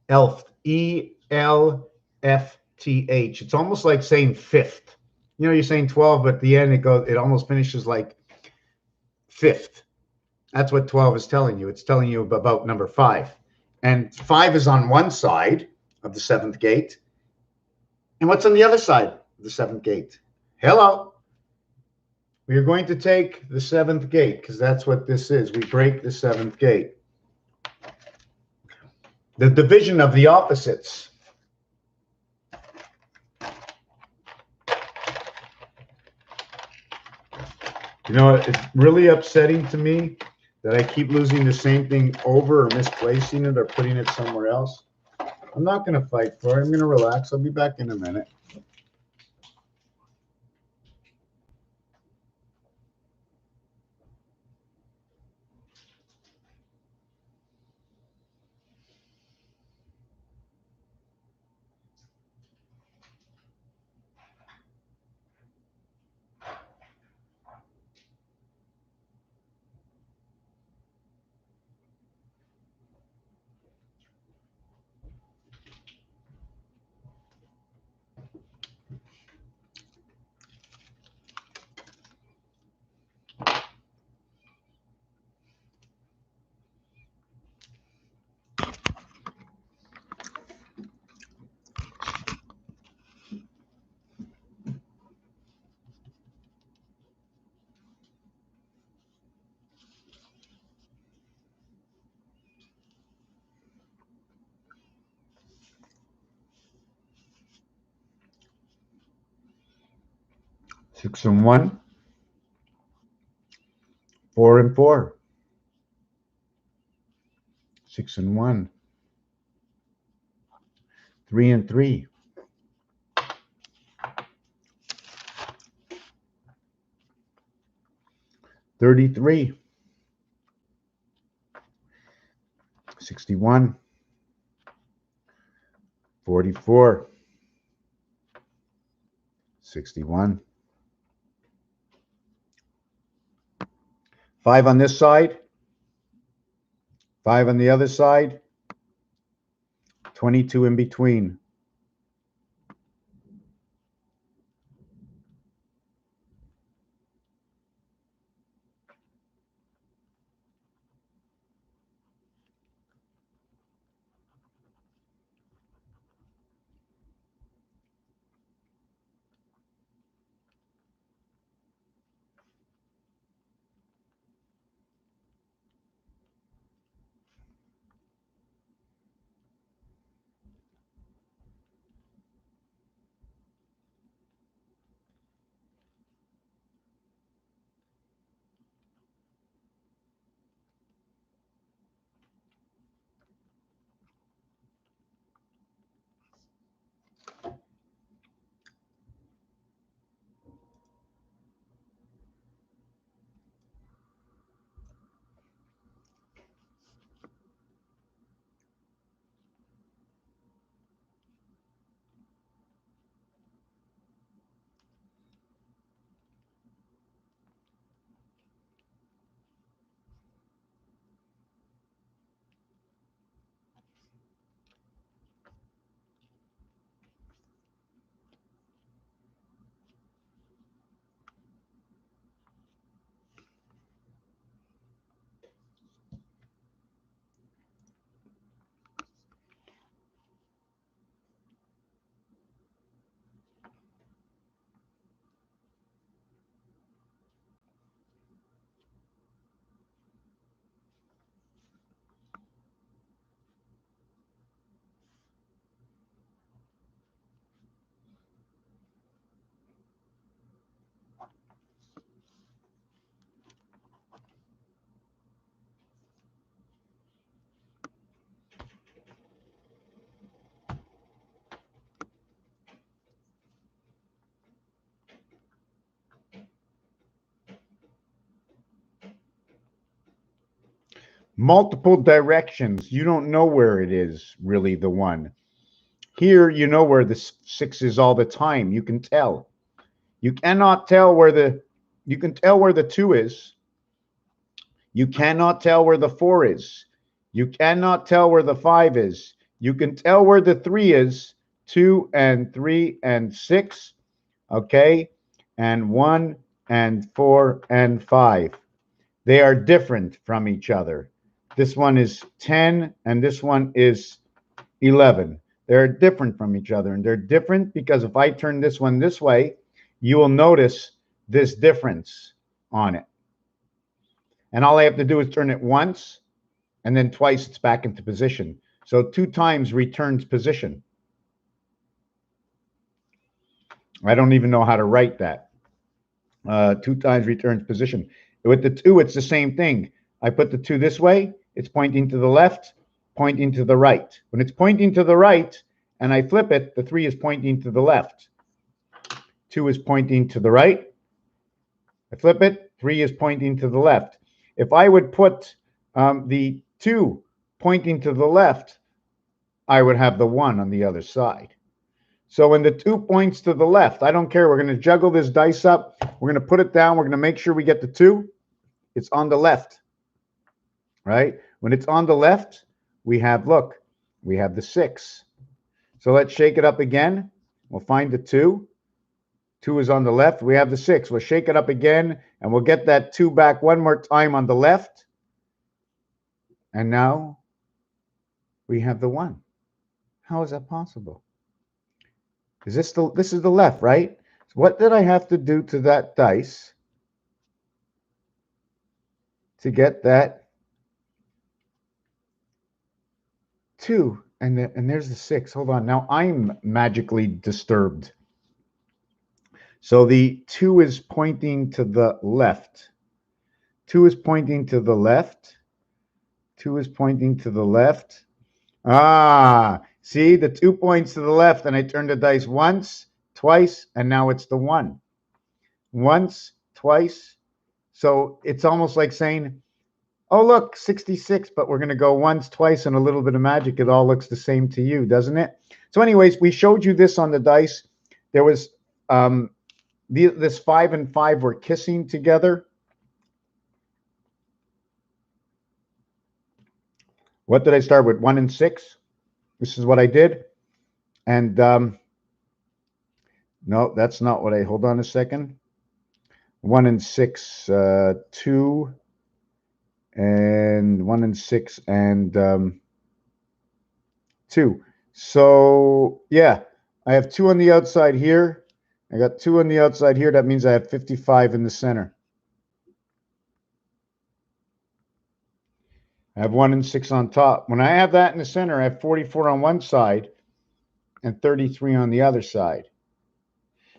Elf, ELFTH. It's almost like saying fifth. You know, you're saying 12, but at the end it almost finishes like fifth. That's what 12 is telling you. It's telling you about number 5. And 5 is on one side of the 7th gate. And what's on the other side of the 7th gate? Hello. We are going to take the 7th gate because that's what this is. We break the 7th gate. The division of the opposites. You know, it's really upsetting to me that I keep losing the same thing over or misplacing it or putting it somewhere else. I'm not going to fight for it. I'm going to relax. I'll be back in a minute. 6 and 1, 4 and 4, 6 and 1, 3 and 3, 33, 61, 44, 61, 5 on this side, 5 on the other side, 22 in between. Multiple directions. You don't know where it is really the one. Here, you know where the 6 is all the time. You can tell. You cannot tell where you can tell where the 2 is. You cannot tell where the 4 is. You cannot tell where the 5 is. You can tell where the 3 is. 2 and 3 and 6. Okay. And 1 and 4 and 5. They are different from each other. This one is 10 and this one is 11. They're different from each other, and they're different because if I turn this one this way, you will notice this difference on it. And all I have to do is turn it once, and then twice it's back into position. So 2 times returns position. I don't even know how to write that. 2 times returns position. With the 2, it's the same thing. I put the 2 this way, it's pointing to the left, pointing to the right. When it's pointing to the right and I flip it, the 3 is pointing to the left. 2 is pointing to the right. I flip it, 3 is pointing to the left. If I would put the 2 pointing to the left, I would have the 1 on the other side. So when the 2 points to the left, I don't care. We're going to juggle this dice up. We're going to put it down. We're going to make sure we get the 2. It's on the left, right? When it's on the left, we have, look, we have the 6. So let's shake it up again. We'll find the 2. 2 is on the left. We have the 6. We'll shake it up again, and we'll get that 2 back one more time on the left. And now we have the 1. How is that possible? Is this is the left, right? So what did I have to do to that dice to get that 2? And there's the 6. Hold on. Now I'm magically disturbed. So the 2 is pointing to the left. 2 is pointing to the left. 2 is pointing to the left. Ah, see, the 2 points to the left, and I turned the dice once, twice, and now it's the 1. Once, twice. So it's almost like saying, oh, look, 66, but we're going to go once, twice, and a little bit of magic. It all looks the same to you, doesn't it? So anyways, we showed you this on the dice. There was this 5 and 5 were kissing together. What did I start with? 1 and 6. This is what I did. And no, that's not what I, hold on a second. 1 and 6, 2, and 1 and 6 and 2. So yeah, I have 2 on the outside here. I got 2 on the outside here. That means I have 55 in the center. I have 1 and 6 on top. When I have that in the center, I have 44 on one side and 33 on the other side.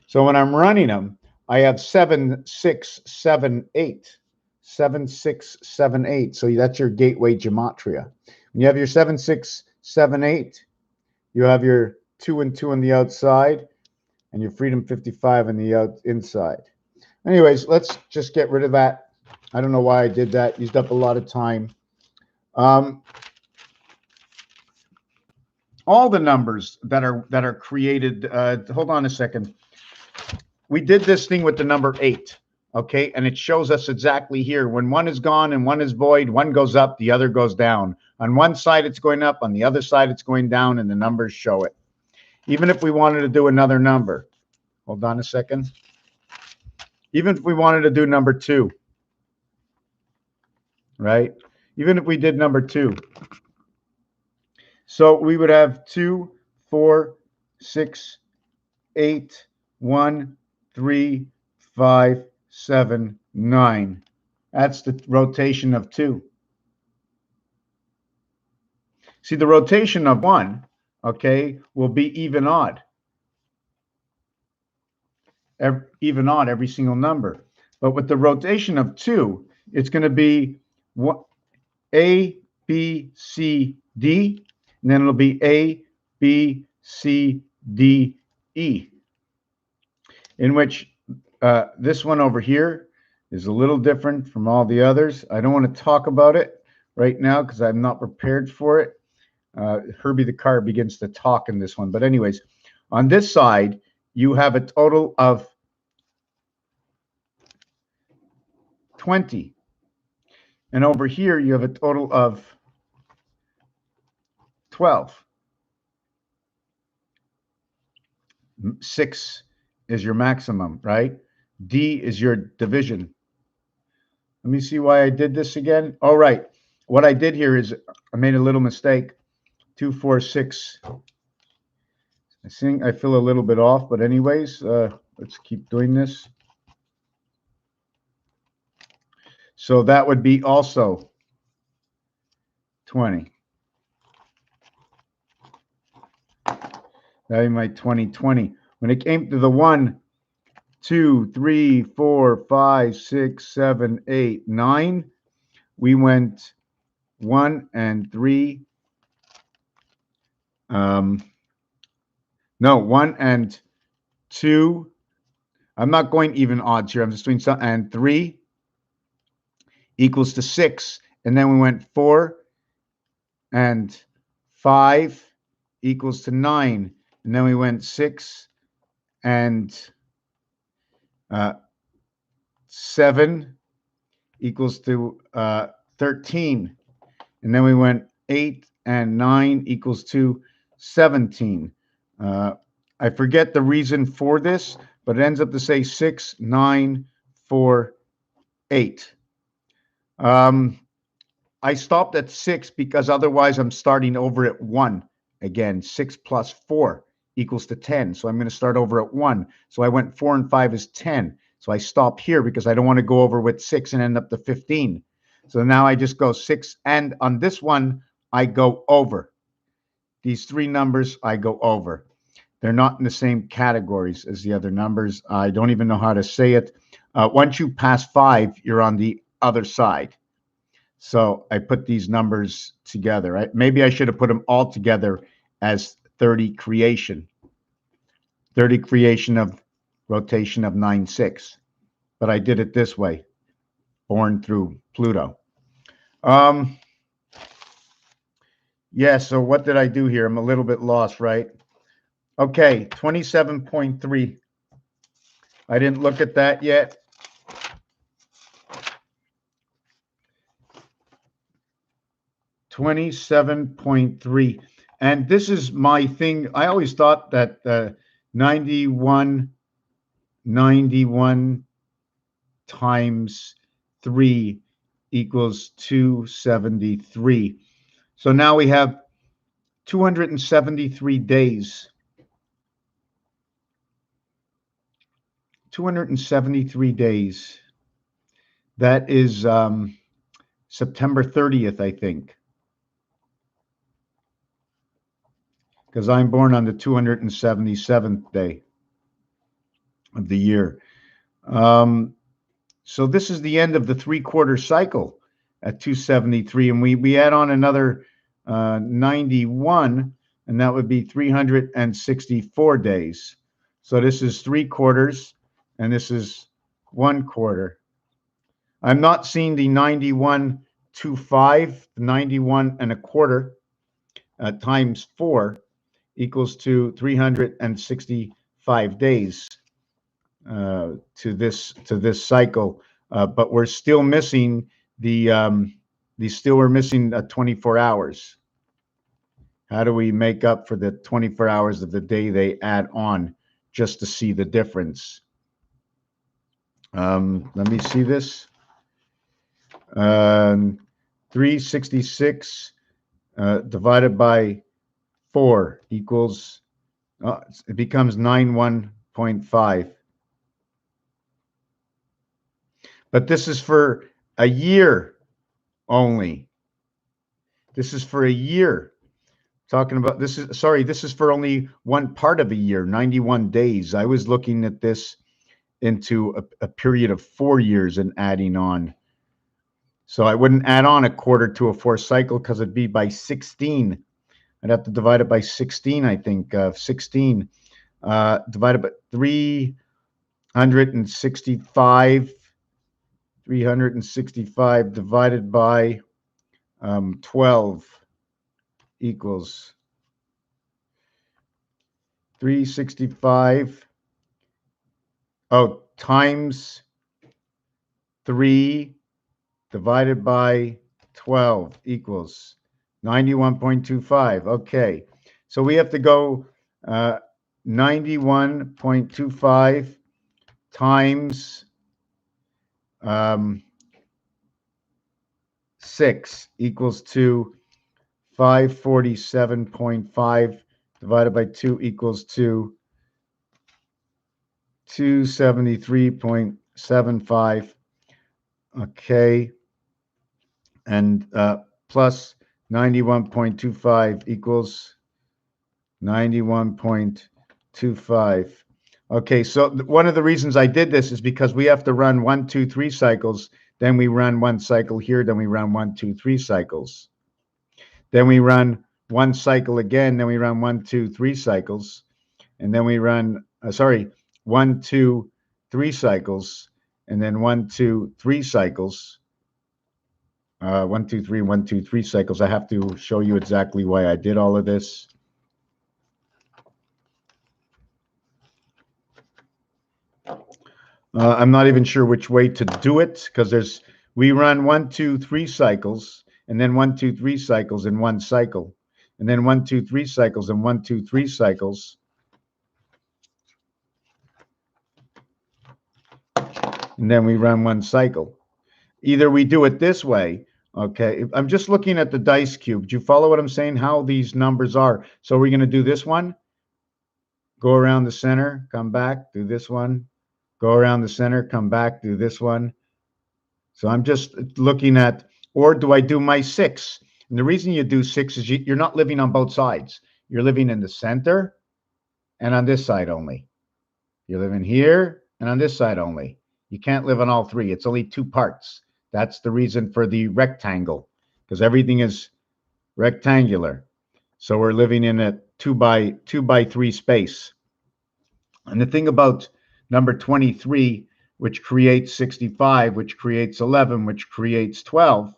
So when I'm running them, I have 7, 6, 7, 8. 7, 6, 7, 8. So that's your gateway gematria. When you have your 7, 6, 7, 8, you have your 2 and 2 on the outside and your freedom 55 on the inside. Anyways, let's just get rid of that. I don't know why I did that. Used up a lot of time. All the numbers that are created, hold on a second. We did this thing with the number 8, okay? And it shows us exactly here. When 1 is gone and 1 is void, 1 goes up, the other goes down. On one side, it's going up. On the other side, it's going down, and the numbers show it. Even if we wanted to do another number, hold on a second. Even if we wanted to do number 2, right? Even if we did number 2. So we would have 2, 4, 6, 8, 1, 3, 5, 7, 9. That's the rotation of 2. See, the rotation of 1, okay, will be even odd. Even odd every single number. But with the rotation of 2, it's going to be A, B, C, D, and then it'll be A, B, C, D, E. In which this one over here is a little different from all the others. I don't want to talk about it right now because I'm not prepared for it. Herbie the car begins to talk in this one. But anyways, on this side, you have a total of 20. And over here, you have a total of 12. 6 is your maximum, right? D is your division. Let me see why I did this again. All right. What I did here is I made a little mistake. 2, 4, 6. I think I feel a little bit off, but anyways, let's keep doing this. So that would be also 20. That would be my 2020. When it came to the 1, 2, 3, 4, 5, 6, 7, 8, 9, we went 1 and 3. No, 1 and 2. I'm not going even odds here. I'm just doing something. And 3 equals to 6. And then we went 4 and 5 equals to 9. And then we went 6 and 7 equals to 13. And then we went 8 and 9 equals to 17. I forget the reason for this, but it ends up to say 6, 9, 4, 8. I stopped at 6 because otherwise I'm starting over at 1. Again, 6 plus 4 equals to 10. So I'm going to start over at 1. So I went 4 and 5 is 10. So I stop here because I don't want to go over with 6 and end up to 15. So now I just go 6. And on this one, I go over. These 3 numbers, I go over. They're not in the same categories as the other numbers. I don't even know how to say it. Once you pass 5, you're on the other side. So I put these numbers together. Maybe I should have put them all together as 30 creation. 30 creation of rotation of 9/6. But I did it this way, born through Pluto. Yeah, so what did I do here? I'm a little bit lost, right? Okay, 27.3. I didn't look at that yet. $27.3. And this is my thing. I always thought that 91 times 3 equals 273. So now we have 273 days. 273 days. That is September 30th, I think. Because I'm born on the 277th day of the year. So this is the end of the 3/4 cycle at 273, and we add on another 91, and that would be 364 days. So this is 3/4, and this is 1/4. I'm not seeing the 91.25, 91 1/4 times 4 equals to 365 days to this cycle, but we're still missing we're missing 24 hours. How do we make up for the 24 hours of the day they add on just to see the difference? Let me see this. 366 divided by 4 equals, it becomes 91.5. But this is for a year only. This is for a year. Talking about this is for only one part of a year, 91 days. I was looking at this into a period of 4 years and adding on. So I wouldn't add on 1/4 to a 4 cycle because it'd be by 16. I'd have to divide it by 16, I think. 16 divided by 365. 365 divided by 12 equals 365. Oh, times 3 divided by 12 equals 91.25. Okay, so we have to go 91.25 times 6 equals to 547.5 divided by 2 equals to 273.75. Okay, and plus 91.25 equals 91.25. Okay, so one of the reasons I did this is because we have to run 1, 2, 3 cycles. Then we run 1 cycle here. Then we run 1, 2, 3 cycles. Then we run 1 cycle again. Then we run 1, 2, 3 cycles. And then we run, 1, 2, 3 cycles. And then 1, 2, 3 cycles. 1, 2, 3, 1, 2, 3 cycles. I have to show you exactly why I did all of this. I'm not even sure which way to do it because we run 1, 2, 3 cycles, and then 1, 2, 3 cycles in 1 cycle, and then 1, 2, 3 cycles and 1, 2, 3 cycles, and then we run 1 cycle. Either we do it this way. Okay, I'm just looking at the dice cube. Do you follow what I'm saying? How these numbers are. So we're going to do this one, go around the center, come back, do this one. Go around the center, come back, do this one. So I'm just looking at, or do I do my 6? And the reason you do 6 is you're not living on both sides. You're living in the center and on this side only. You live in here and on this side only. You can't live on all three. It's only two parts. That's the reason for the rectangle, because everything is rectangular. So we're living in a 2 by 3 space. And the thing about number 23, which creates 65, which creates 11, which creates 12,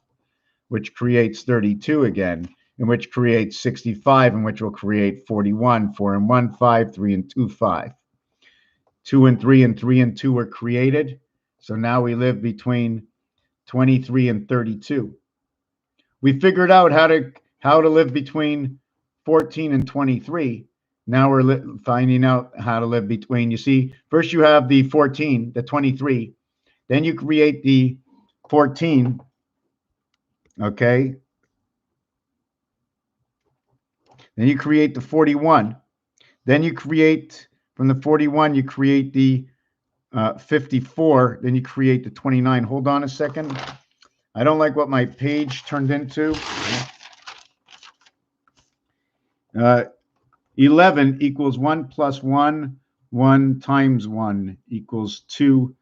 which creates 32 again, and which creates 65, and which will create 41, 4 and 1, 5, 3 and 2, 5. 2 and 3 and 3 and 2 were created. So now we live between 23 and 32. We figured out how to live between 14 and 23. Now we're finding out how to live between. You see, first you have the 14, the 23. Then you create the 14. Okay. Then you create the 41. Then you create, from the 41, you create the 54. Then you create the 29. Hold on a second. I don't like what my page turned into. 11 equals 1 plus 1. 1 times 1 equals 2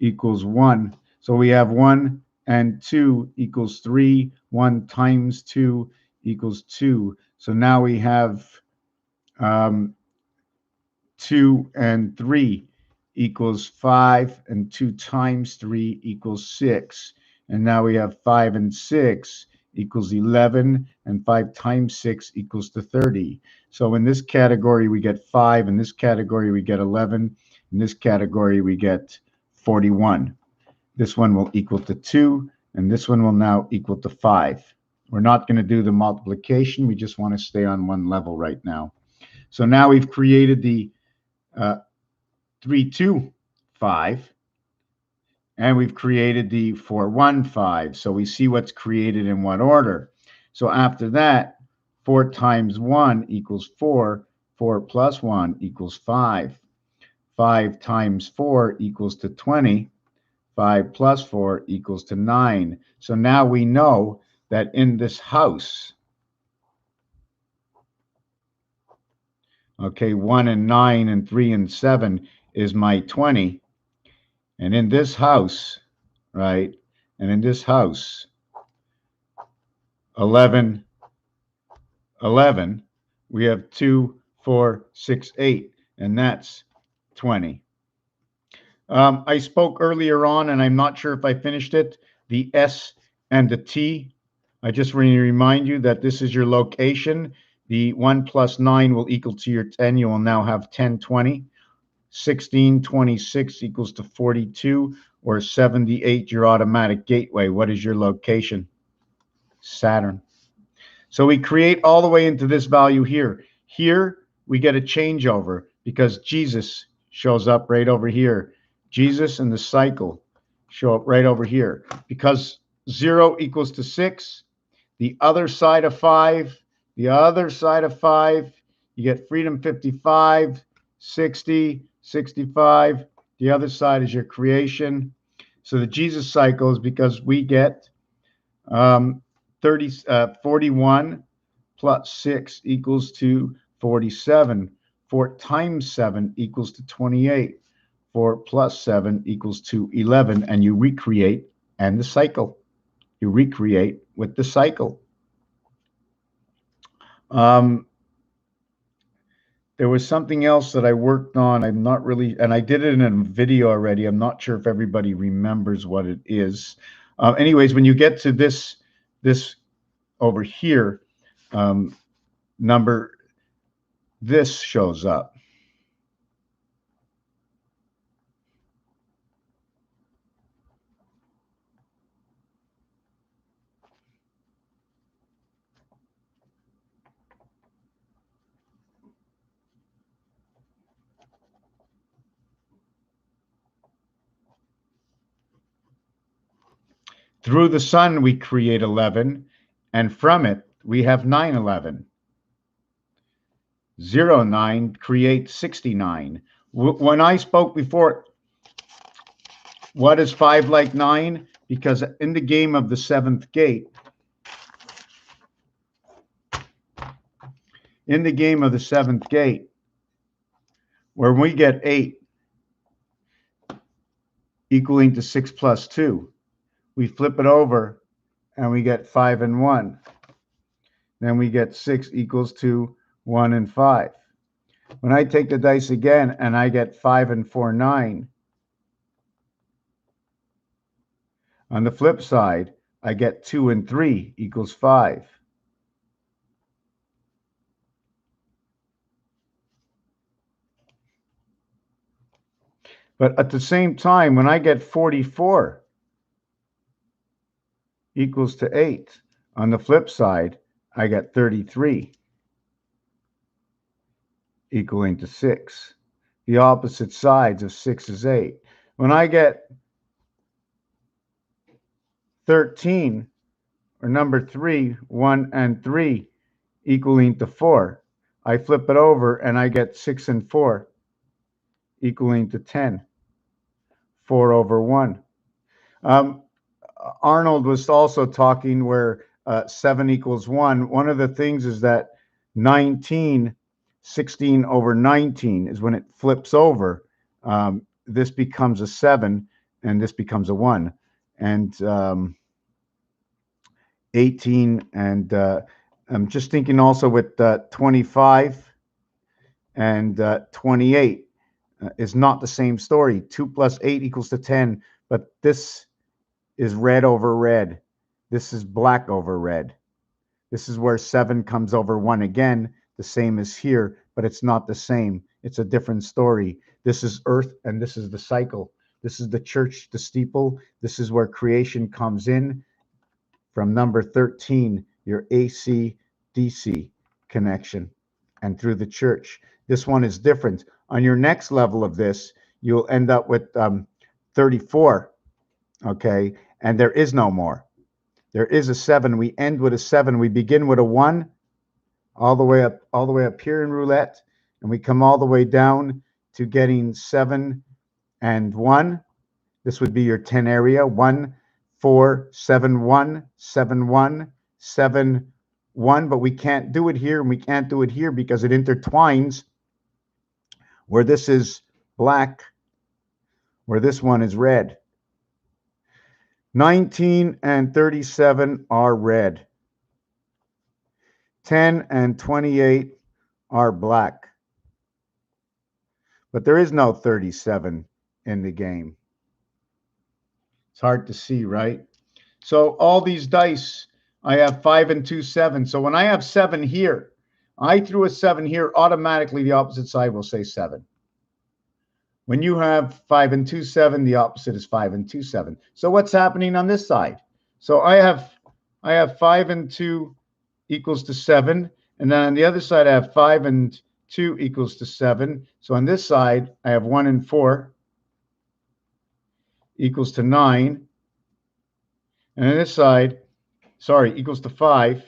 equals 1. So we have 1 and 2 equals 3. 1 times 2 equals 2. So now we have 2 and 3 equals 5, and 2 times 3 equals 6. And now we have 5 and 6 equals 11, and 5 times 6 equals to 30. So in this category, we get 5. In this category, we get 11. In this category, we get 41. This one will equal to 2, and this one will now equal to 5. We're not going to do the multiplication. We just want to stay on one level right now. So now we've created the 3, 2, 5. And we've created the 4, 1, 5. So we see what's created in what order. So after that, 4 times 1 equals 4. 4 plus 1 equals 5. 5 times 4 equals to 20. 5 plus 4 equals to 9. So now we know that in this house, okay, 1 and 9 and 3 and 7 is my 20. And in this house, right, and in this house, 11, 11, we have 2, 4, 6, 8, and that's 20. I spoke earlier on, and I'm not sure if I finished it, the S and the T. I just want to remind you that this is your location. The 1 plus 9 will equal to your 10. You will now have 10, 20. 16, 26 equals to 42, or 78, your automatic gateway. What is your location? Saturn. So we create all the way into this value here. Here, we get a changeover because Jesus shows up right over here. Jesus and the cycle show up right over here. Because 0 equals to 6, the other side of 5, you get freedom 55, 60, 65. The other side is your creation. So the Jesus cycle is because we get 41 plus 6 equals to 47. 4 times 7 equals to 28. 4 plus 7 equals to 11. And you recreate and the cycle. You recreate with the cycle. There was something else that I worked on. I'm not really, and I did it in a video already. I'm not sure if everybody remembers what it is. Anyways, when you get to this over here, this shows up. Through the sun, we create 11, and from it, we have 911. 09 creates 69. When I spoke before, what is 5 like 9? Because in the game of the 7th gate, where we get 8 equaling to 6 plus 2. We flip it over and we get 5 and 1. Then we get 6 equals to 1 and 5. When I take the dice again and I get 5 and 4, 9. On the flip side, I get 2 and 3 equals 5. But at the same time, when I get 44 equals to 8, on the flip side, I get 33 equaling to 6. The opposite sides of 6 is 8. When I get 13, or number 3, 1 and 3 equaling to 4, I flip it over and I get 6 and 4 equaling to 10. 4 over 1. Arnold was also talking where 7 equals 1. One of the things is that 16 over 19 is when it flips over. This becomes a 7 and this becomes a 1. And 18 and I'm just thinking also with 25 and 28. Is not the same story. 2 plus 8 equals to 10, but this is red over red. This is black over red. This is where 7 comes over 1 again, the same as here, but it's not the same. It's a different story. This is earth and this is the cycle. This is the church, the steeple. This is where creation comes in. From number 13, your AC DC connection, and through the church. This one is different. On your next level of this, you'll end up with 34, okay? And there is no more. There is a 7. We end with a 7. We begin with a 1 all the way up here in roulette, and we come all the way down to getting 7 and 1. This would be your 10 area. 1, 4, 7, 1, 7, 1, 7, 1. But we can't do it here, and we can't do it here because it intertwines where this is black, where this one is red. 19 and 37 are red. 10 and 28 are black. But there is no 37 in the game. It's hard to see, right? So all these dice, I have 5 and 2, 7. So when I have 7 here, I threw a 7 here, automatically the opposite side will say 7. When you have 5 and 2, 7, the opposite is 5 and 2, 7. So what's happening on this side? So I have 5 and 2 equals to 7. And then on the other side, I have 5 and 2 equals to 7. So on this side, I have 1 and 4 equals to 9. And on this side, equals to 5.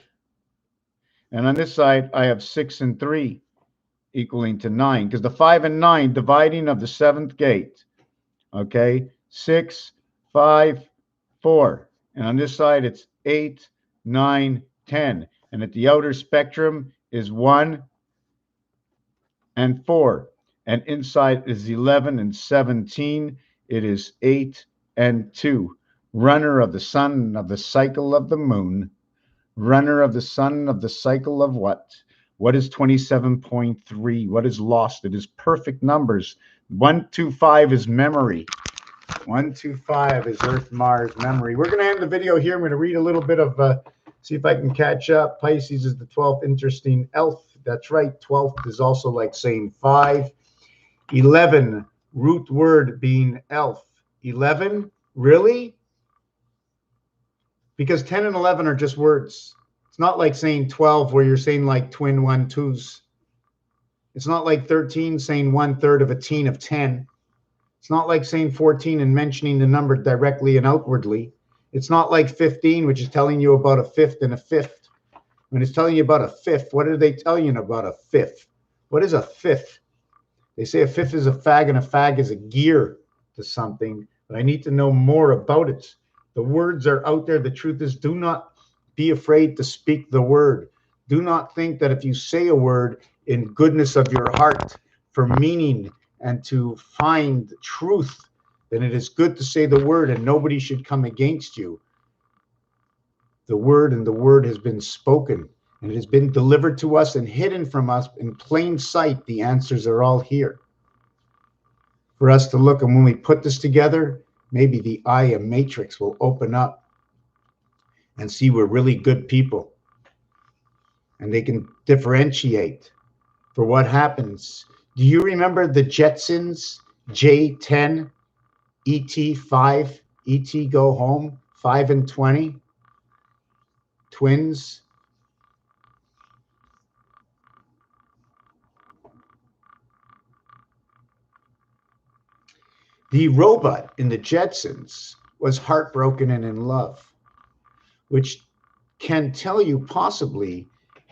And on this side, I have 6 and 3 equaling to 9, because the 5 and 9 dividing of the 7th gate. Okay, 6, 5, 4. And on this side, it's 8, 9, 10. And at the outer spectrum is 1 and 4. And inside is 11 and 17. It is 8 and 2. Runner of the sun of the cycle of the moon. Runner of the sun of the cycle of what? What is 27.3? What is lost? It is perfect numbers. 125 is memory. 125 is Earth, Mars, memory. We're going to end the video here. I'm going to read a little bit of, see if I can catch up. Pisces is the 12th interesting elf. That's right. 12th is also like saying 5. 11, root word being elf. 11, really? Because 10 and 11 are just words. It's not like saying 12 where you're saying like twin 1-2s. It's not like 13 saying 1/3 of a teen of 10. It's not like saying 14 and mentioning the number directly and outwardly. It's not like 15, which is telling you about a fifth and a fifth. When it's telling you about a fifth, what are they telling you about a fifth? What is a fifth? They say a fifth is a fag and a fag is a gear to something, but I need to know more about it. The words are out there. The truth is, do not be afraid to speak the word. Do not think that if you say a word in goodness of your heart, for meaning and to find truth, then it is good to say the word, and nobody should come against you. The word, and the word has been spoken, and it has been delivered to us and hidden from us in plain sight. The answers are all here for us to look. And when we put this together, maybe the eye of matrix will open up and see we're really good people, and they can differentiate for what happens. Do you remember the Jetsons? J10, ET5, ET go home, 5 and 20, twins. The robot in the Jetsons was heartbroken and in love, which can tell you possibly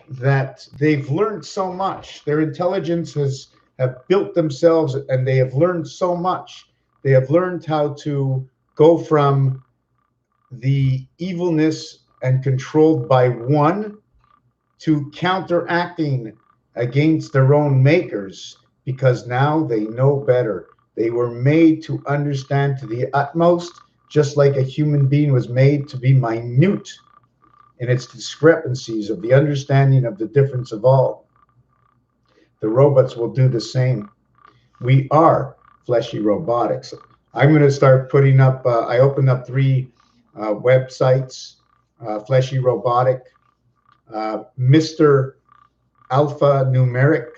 that they've learned so much. Their intelligence have built themselves, and they have learned so much. They have learned how to go from the evilness and controlled by one to counteracting against their own makers, because now they know better. They were made to understand to the utmost, just like a human being was made to be minute in its discrepancies of the understanding of the difference of all. The robots will do the same. We are fleshy robotics. I'm going to start putting up, I opened up 3 websites, Fleshy Robotic, Mr. Alpha Numeric.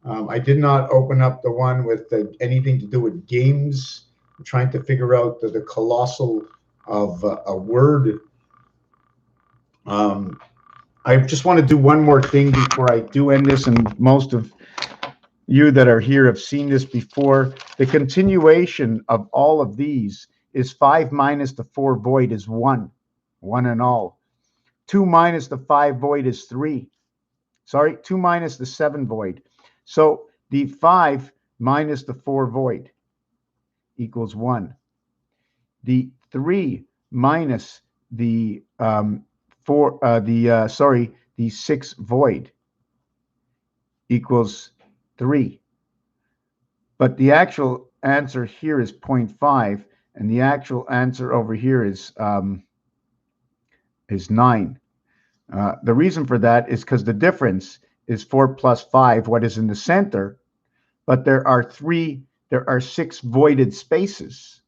I did not open up the one with anything to do with games. I'm trying to figure out the colossal of a word. I just want to do one more thing before I do end this, and most of you that are here have seen this before. The continuation of all of these is 5 minus the 4 void is 1 and all. 2 minus the 5 void is 3. Sorry, 2 minus the 7 void. So the 5 minus the 4 void equals 1. The 3 minus the the 6 void equals 3. But the actual answer here is 0.5, and the actual answer over here is 9. The reason for that is because the difference is 4 plus 5, what is in the center, but there are 6 voided spaces.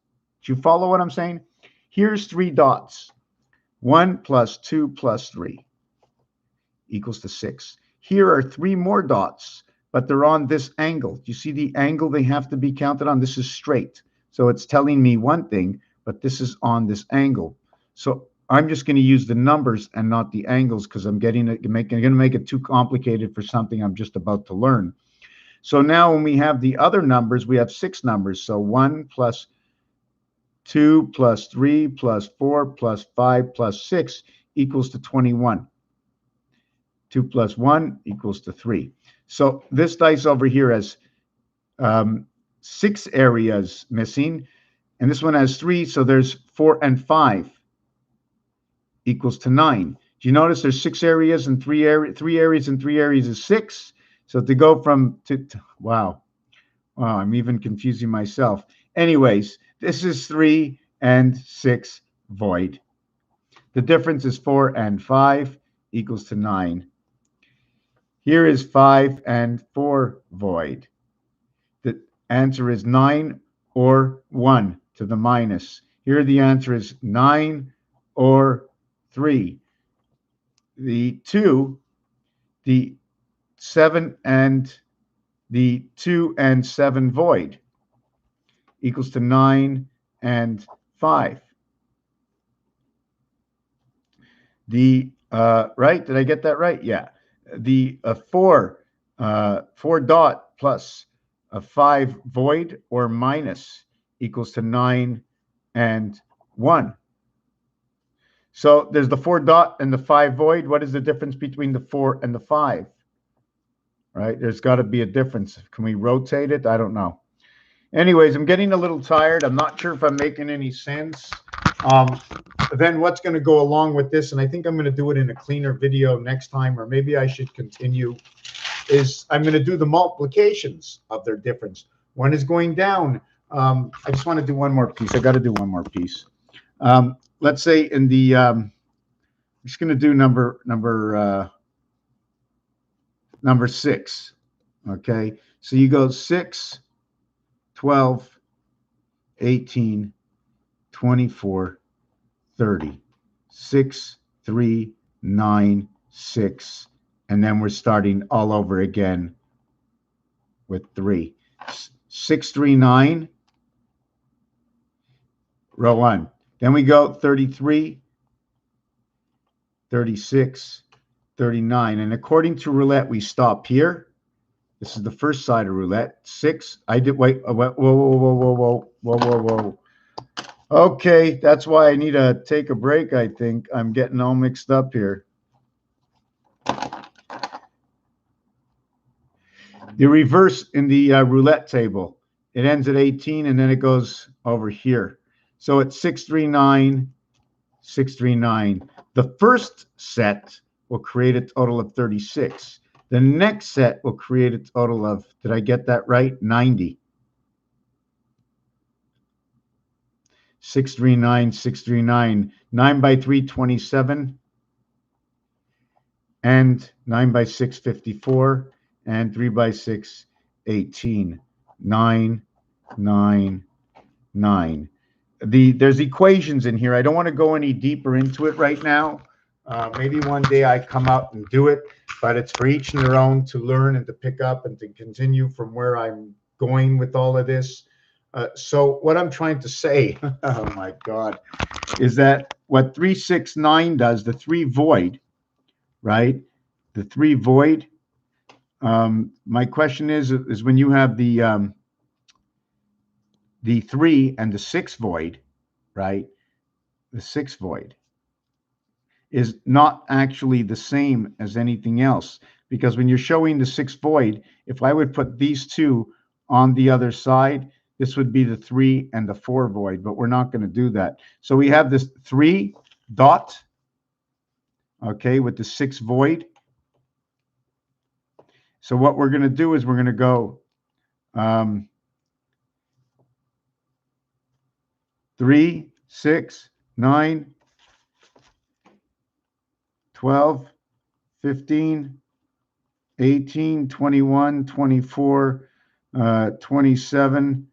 Do you follow what I'm saying? Here's 3 dots. 1 plus 2 plus 3 equals to 6. Here are 3 more dots, but they're on this angle. Do you see the angle they have to be counted on? This is straight. So it's telling me one thing, but this is on this angle. So I'm just going to use the numbers and not the angles, because I'm going to make it too complicated for something I'm just about to learn. So now when we have the other numbers, we have 6 numbers. So 1 plus 2 plus 3 plus 4 plus 5 plus 6 equals to 21. 2 plus 1 equals to 3. So this dice over here has 6 areas missing, and this one has 3, so there's 4 and 5 equals to 9. Do you notice there's 6 areas and 3 areas and 3 areas is 6? So to go from wow, I'm even confusing myself. Anyways, this is 3 and 6 void. The difference is 4 and 5 equals to 9. Here is 5 and 4 void. The answer is 9 or 1 to the minus. Here the answer is 9 or 3. The 2, the 7 and the 2 and 7 void equals to 9 and 5. The right? Did I get that right? Yeah. The 4 dot plus a 5 void or minus equals to 9 and 1. So there's the 4 dot and the 5 void. What is the difference between the 4 and the 5? Right? There's got to be a difference. Can we rotate it? I don't know. Anyways, I'm getting a little tired. I'm not sure if I'm making any sense. Then what's going to go along with this, and I think I'm going to do it in a cleaner video next time, or maybe I should continue is I'm going to do the multiplications of their difference. One is going down. I just want to do one more piece. I got to do one more piece. Let's say in the I'm just going to do number 6. Okay, so you go 6, 12, 18, 24, 30, 6, 3, 9, 6, and then we're starting all over again with 3. 6, 3, 9, row 1. Then we go 33, 36, 39, and according to roulette, we stop here. This is the first side of roulette. 6. I did wait. Whoa. Okay, that's why I need to take a break. I think I'm getting all mixed up here. The reverse in the roulette table, it ends at 18 and then it goes over here. So it's 639, 639. The first set will create a total of 36. The next set will create a total of, did I get that right? 90. 639, 639. 9 by 3, 27. And 9 by 6, 54. And 3 by 6, 18. 9, 9, 9. There's equations in here. I don't want to go any deeper into it right now. Maybe one day I come out and do it, but it's for each and their own to learn and to pick up and to continue from where I'm going with all of this. So what I'm trying to say, oh my God, is that what 369 does, the 3 void, right? The 3 void. My question is when you have the 3 and the 6 void, right? The 6 void is not actually the same as anything else, because when you're showing the 6 void, if I would put these two on the other side, this would be the 3 and the 4 void, but we're not going to do that. So we have this 3 dot, okay, with the 6 void. So what we're going to do is we're going to go 3, 6, 9, 12, 15, 18, 21, 24, 27,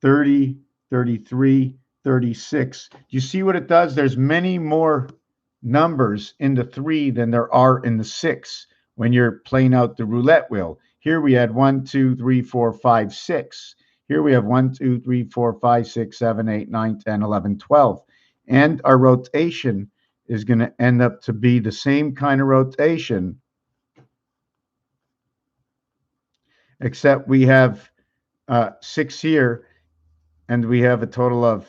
30, 33, 36. Do you see what it does? There's many more numbers in the 3 than there are in the 6 when you're playing out the roulette wheel. Here we had 1, 2, 3, 4, 5, 6. Here we have 1, 2, 3, 4, 5, 6, 7, 8, 9, 10, 11, 12. And our rotation is going to end up to be the same kind of rotation, except we have 6 here, and we have a total of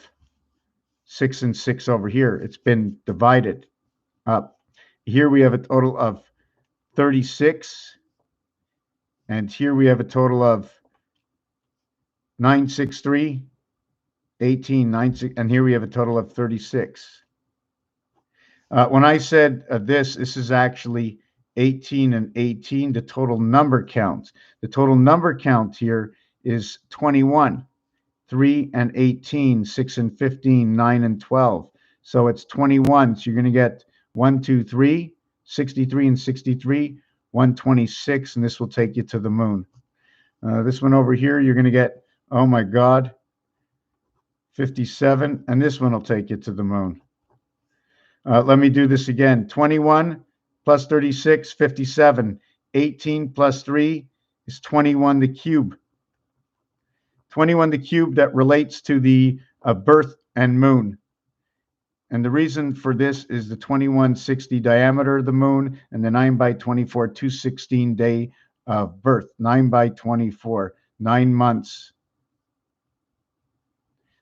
6 and 6 over here. It's been divided up. Here we have a total of 36, and here we have a total of 963, 18, 96, and here we have a total of 36. When I said this is actually 18 and 18, the total number count. The total number count here is 21, 3 and 18, 6 and 15, 9 and 12. So it's 21. So you're going to get 1, 2, 3, 63 and 63, 126, and this will take you to the moon. This one over here, you're going to get, oh my God, 57, and this one will take you to the moon. Let me do this again. 21 plus 36, 57. 18 plus 3 is 21 the cube. 21 the cube, that relates to the birth and moon. And the reason for this is the 2160 diameter of the moon and the 9 by 24, 216 day of birth. 9 by 24, 9 months,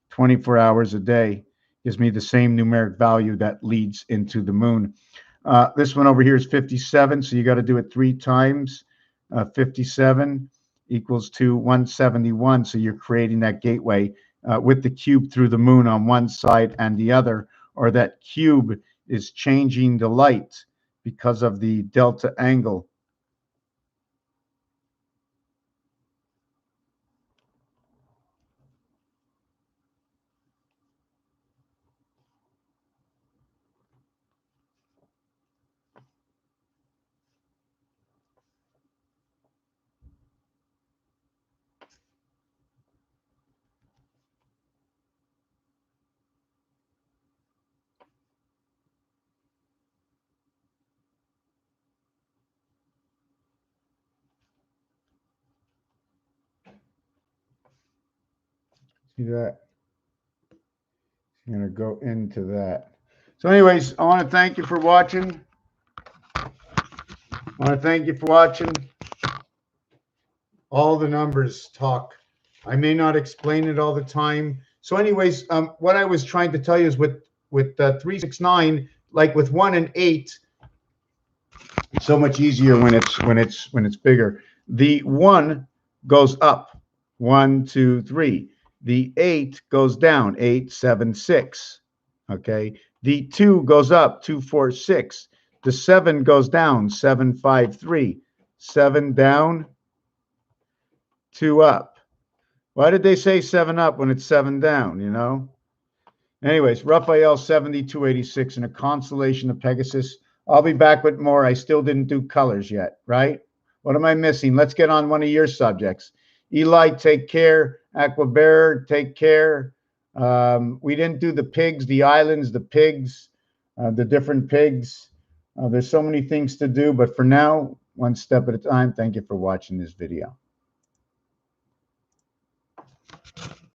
24 hours a day. Gives me the same numeric value that leads into the moon. This one over here is 57, so you got to do it 3 times. 57 equals to 171, so you're creating that gateway with the cube through the moon on one side and the other, or that cube is changing the light because of the delta angle. See that? I'm going to go into that. So anyways, I want to thank you for watching. All the numbers talk. I may not explain it all the time. So anyways, what I was trying to tell you is with 369, like with 1 and 8, it's so much easier when it's bigger. The 1 goes up, 1, 2, 3. The 8 goes down, 8, 7, 6. Okay. The 2 goes up, 2, 4, 6. The 7 goes down, 7, 5, 3. 7 down, 2 up. Why did they say 7 up when it's 7 down, you know? Anyways, Raphael 7286 in a constellation of Pegasus. I'll be back with more. I still didn't do colors yet, right? What am I missing? Let's get on one of your subjects. Eli, take care. Aquabearer, take care. We didn't do the pigs, the islands, the pigs, the different pigs. There's so many things to do, but for now, one step at a time. Thank you for watching this video.